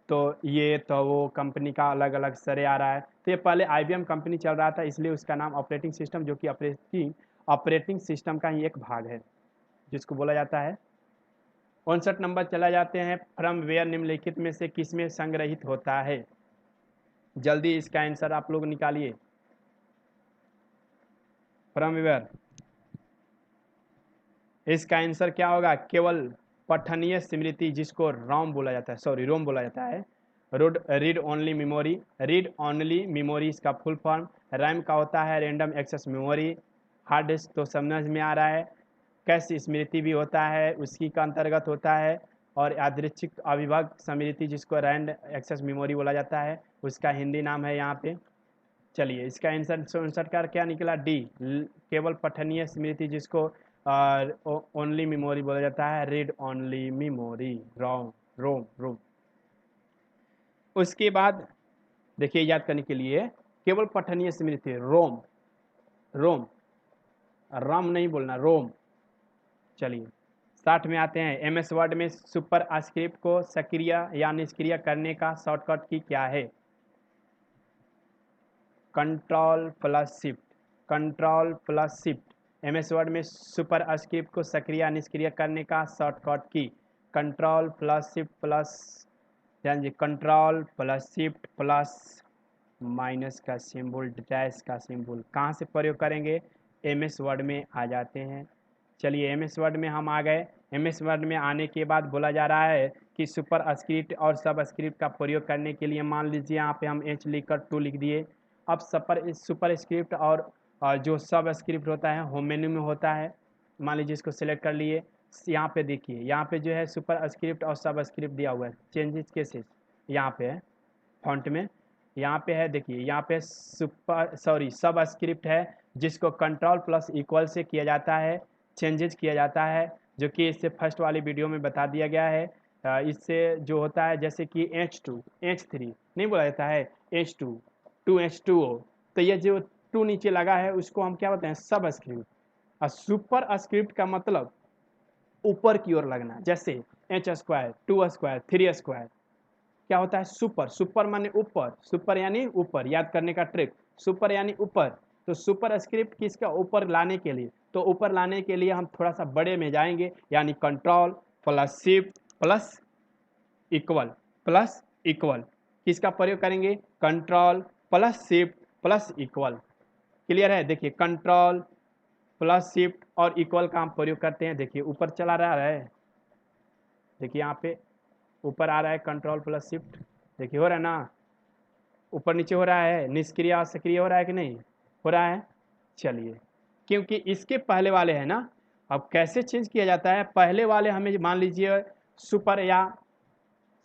तो ये तो वो कंपनी का अलग अलग सरे आ रहा है। तो ये पहले IBM कंपनी चल रहा था, इसलिए उसका नाम ऑपरेटिंग सिस्टम, जो कि ऑपरेटिंग सिस्टम का ही एक भाग है, जिसको बोला जाता है। 59 नंबर चला जाते हैं, फ्रॉम वेयर निम्नलिखित में से किस में संग्रहित होता है? जल्दी इसका आंसर आप लोग निकालिए। फ्रॉम वेयर, इसका आंसर क्या होगा? केवल पठनीय स्मृति, जिसको रोम बोला जाता है, सॉरी रोम बोला जाता है। Read only memory, read only memory इसका फुल फॉर्म। रैम का होता है random access memory. Hard disk तो समझ में आ रहा है। कैश स्मृति भी होता है, उसी का अंतर्गत होता है। और यादृच्छिक अविभक्त स्मृति, जिसको रैंड एक्सेस मेमोरी बोला जाता है, उसका हिंदी नाम है यहाँ पे। चलिए इसका आंसर 59 का क्या निकला? डी, केवल पठनीय स्मृति, जिसको ओनली मेमोरी बोला जाता है, रीड ओनली मेमोरी, रोम रोम रोम। उसके बाद देखिए याद करने के लिए, केवल पठनीय स्मृति रोम, रोम, राम नहीं बोलना, रोम। चलिए 60 में आते हैं। MS वर्ड में सुपर स्क्रिप्ट को सक्रिय या निष्क्रिय करने का शॉर्टकट की क्या है? Control plus shift, control plus shift. MS word में सुपर स्क्रिप्ट को सक्रिय या निष्क्रिय करने का शॉर्टकट की कंट्रोल प्लस शिफ्ट प्लस, ध्यान दीजिए, control plus shift plus minus का सिंबल, डैश का सिंबल। कहाँ से प्रयोग करेंगे? MS वर्ड में आ जाते हैं। चलिए MS वर्ड में हम आ गए। MS वर्ड में आने के बाद बोला जा रहा है कि सुपर स्क्रिप्ट और सब स्क्रिप्ट का प्रयोग करने के लिए, मान लीजिए यहाँ पे हम H लिखकर 2 लिख दिए। अब सुपर स्क्रिप्ट और जो सब स्क्रिप्ट होता है होम मेन्यू में होता है। मान लीजिए इसको सिलेक्ट कर लिए। यहाँ पे देखिए, यहाँ पे जो है सुपर स्क्रिप्ट और सब स्क्रिप्ट दिया हुआ है, चेंजेस केसेस यहाँ पे है फॉन्ट में। यहाँ पे है देखिए, यहाँ पे सब स्क्रिप्ट है, जिसको कंट्रोल प्लस इक्वल से किया जाता है, चेंजेस किया जाता है, जो कि इससे फर्स्ट वाली वीडियो में बता दिया गया है। इससे जो होता है जैसे कि H2 H3 नहीं बोला जाता है H2 2H2O, तो ये जो 2 नीचे लगा है उसको हम क्या बोलते हैं सबस्क्रिप्ट। और सुपर स्क्रिप्ट का मतलब ऊपर की ओर लगना, जैसे H2 2 3 स्क्वायर क्या होता है सुपर, सुपर माने ऊपर, सुपर यानी ऊपर, याद करने का ट्रिक, सुपर यानी ऊपर। तो सुपर स्क्रिप्ट किसका ऊपर लाने के लिए, तो ऊपर लाने के लिए हम थोड़ा सा बड़े में जाएंगे, यानी control plus shift plus equal किसका प्रयोग करेंगे, control plus shift plus equal. Clear है, देखिए कंट्रोल प्लस शिफ्ट और इक्वल का हम प्रयोग करते हैं। देखिए ऊपर चला रहा है, देखिए यहाँ पे ऊपर आ रहा है कंट्रोल प्लस शिफ्ट, देखिए हो रहा है ना, ऊपर नीचे हो रहा है, निष्क्रिय और सक्रिय हो रहा है कि नहीं हो रहा है। चलिए, क्योंकि इसके पहले वाले हैं ना, अब कैसे चेंज किया जाता है, पहले वाले हमें मान लीजिए सुपर या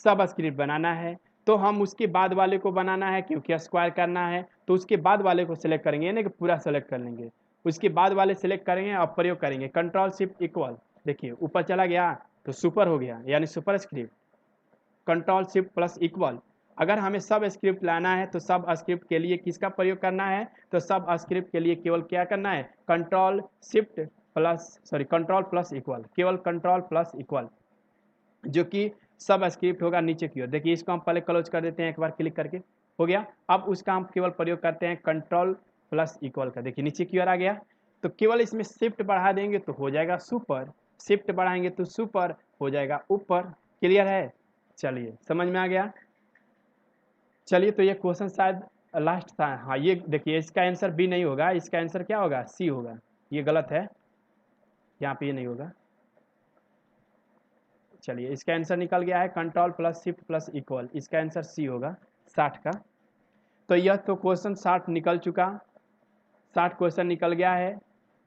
सब स्क्रिप्ट बनाना है, तो हम उसके बाद वाले को बनाना है, क्योंकि स्क्वायर करना है तो उसके बाद वाले को सिलेक्ट करेंगे, यानी कि पूरा सेलेक्ट कर लेंगे, उसके बाद वाले सेलेक्ट करेंगे और प्रयोग करेंगे कंट्रोल शिफ्ट इक्वल। देखिए ऊपर चला गया तो सुपर हो गया, यानी super script, control shift plus equal. अगर हमें सब स्क्रिप्ट लाना है तो सब स्क्रिप्ट के लिए किसका प्रयोग करना है, तो सब स्क्रिप्ट के लिए केवल क्या करना है, कंट्रोल प्लस इक्वल, केवल कंट्रोल प्लस इक्वल, जो कि सब स्क्रिप्ट होगा नीचे की ओर। देखिए इसको हम पहले क्लोज कर देते हैं एक बार क्लिक करके, हो गया। अब उसका हम केवल प्रयोग करते हैं कंट्रोल प्लस इक्वल का, देखिए नीचे की ओर आ गया, तो केवल इसमें शिफ्ट बढ़ा देंगे तो हो जाएगा सुपर, शिफ्ट बढ़ाएंगे तो सुपर हो जाएगा ऊपर। क्लियर है, चलिए समझ में आ गया। चलिए तो ये क्वेश्चन शायद लास्ट था, हाँ ये देखिए इसका आंसर बी नहीं होगा, इसका आंसर क्या होगा, सी होगा, ये गलत है, यहाँ पे ये नहीं होगा। चलिए इसका आंसर निकल गया है control plus shift plus equal, इसका आंसर सी होगा 60 का। तो यह तो क्वेश्चन 60 निकल चुका, 60 क्वेश्चन निकल गया है।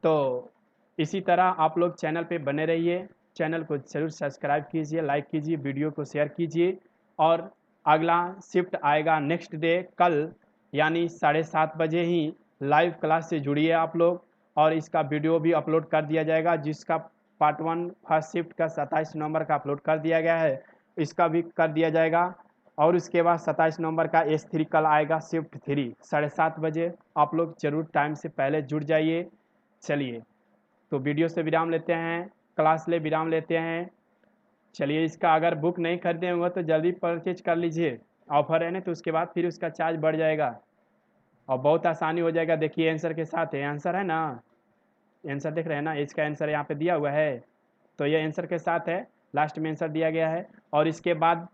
तो इसी तरह आप लोग चैनल पे बने रहिए, चैनल को जरूर सब्सक्राइब कीजिए, लाइक कीजिए, वीडियो को शेयर कीजिए। और अगला शिफ्ट आएगा नेक्स्ट डे कल, यानी 7:30 बजे ही लाइव क्लास से जुड़िए आप लोग, और इसका वीडियो भी अपलोड कर दिया जाएगा, जिसका पार्ट 1 फर्स्ट शिफ्ट का 27 नवंबर का अपलोड कर दिया गया है, इसका भी कर दिया जाएगा। और उसके बाद 27 नवंबर का S3 कल आएगा शिफ्ट 3 7:30 बजे, आप लोग जरूर टाइम से पहले जुड़ जाइए। चलिए तो वीडियो से विराम लेते हैं, क्लास ले विराम लेते हैं। चलिए इसका अगर बुक नहीं खरीदे होंगे तो जल्दी परचेज कर लीजिए, ऑफर है ना, तो उसके बाद फिर उसका चार्ज बढ़ जाएगा और बहुत आसानी हो जाएगा। देखिए आंसर के साथ है, आंसर है ना, आंसर देख रहे हैं ना, इसका आंसर यहाँ पे दिया हुआ है, तो ये आंसर के साथ है, लास्ट में आंसर दिया गया है। और इसके बाद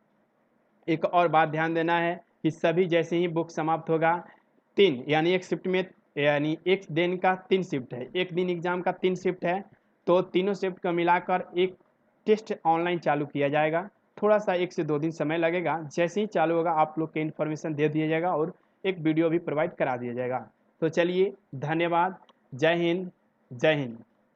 एक और बात ध्यान देना है कि सभी जैसे ही बुक समाप्त होगा 3 यानी एक शिफ्ट में, यानी एक दिन का 3 शिफ्ट है, एक दिन एग्जाम का 3 शिफ्ट है, तो तीनों शिफ्ट को मिलाकर एक टेस्ट ऑनलाइन चालू किया जाएगा। थोड़ा सा 1 से 2 दिन समय लगेगा, जैसे ही चालू होगा आप लोग के इन्फॉर्मेशन दे दिया जाएगा और एक वीडियो भी प्रोवाइड करा दिया जाएगा। तो चलिए धन्यवाद, जय हिंद, जय हिंद।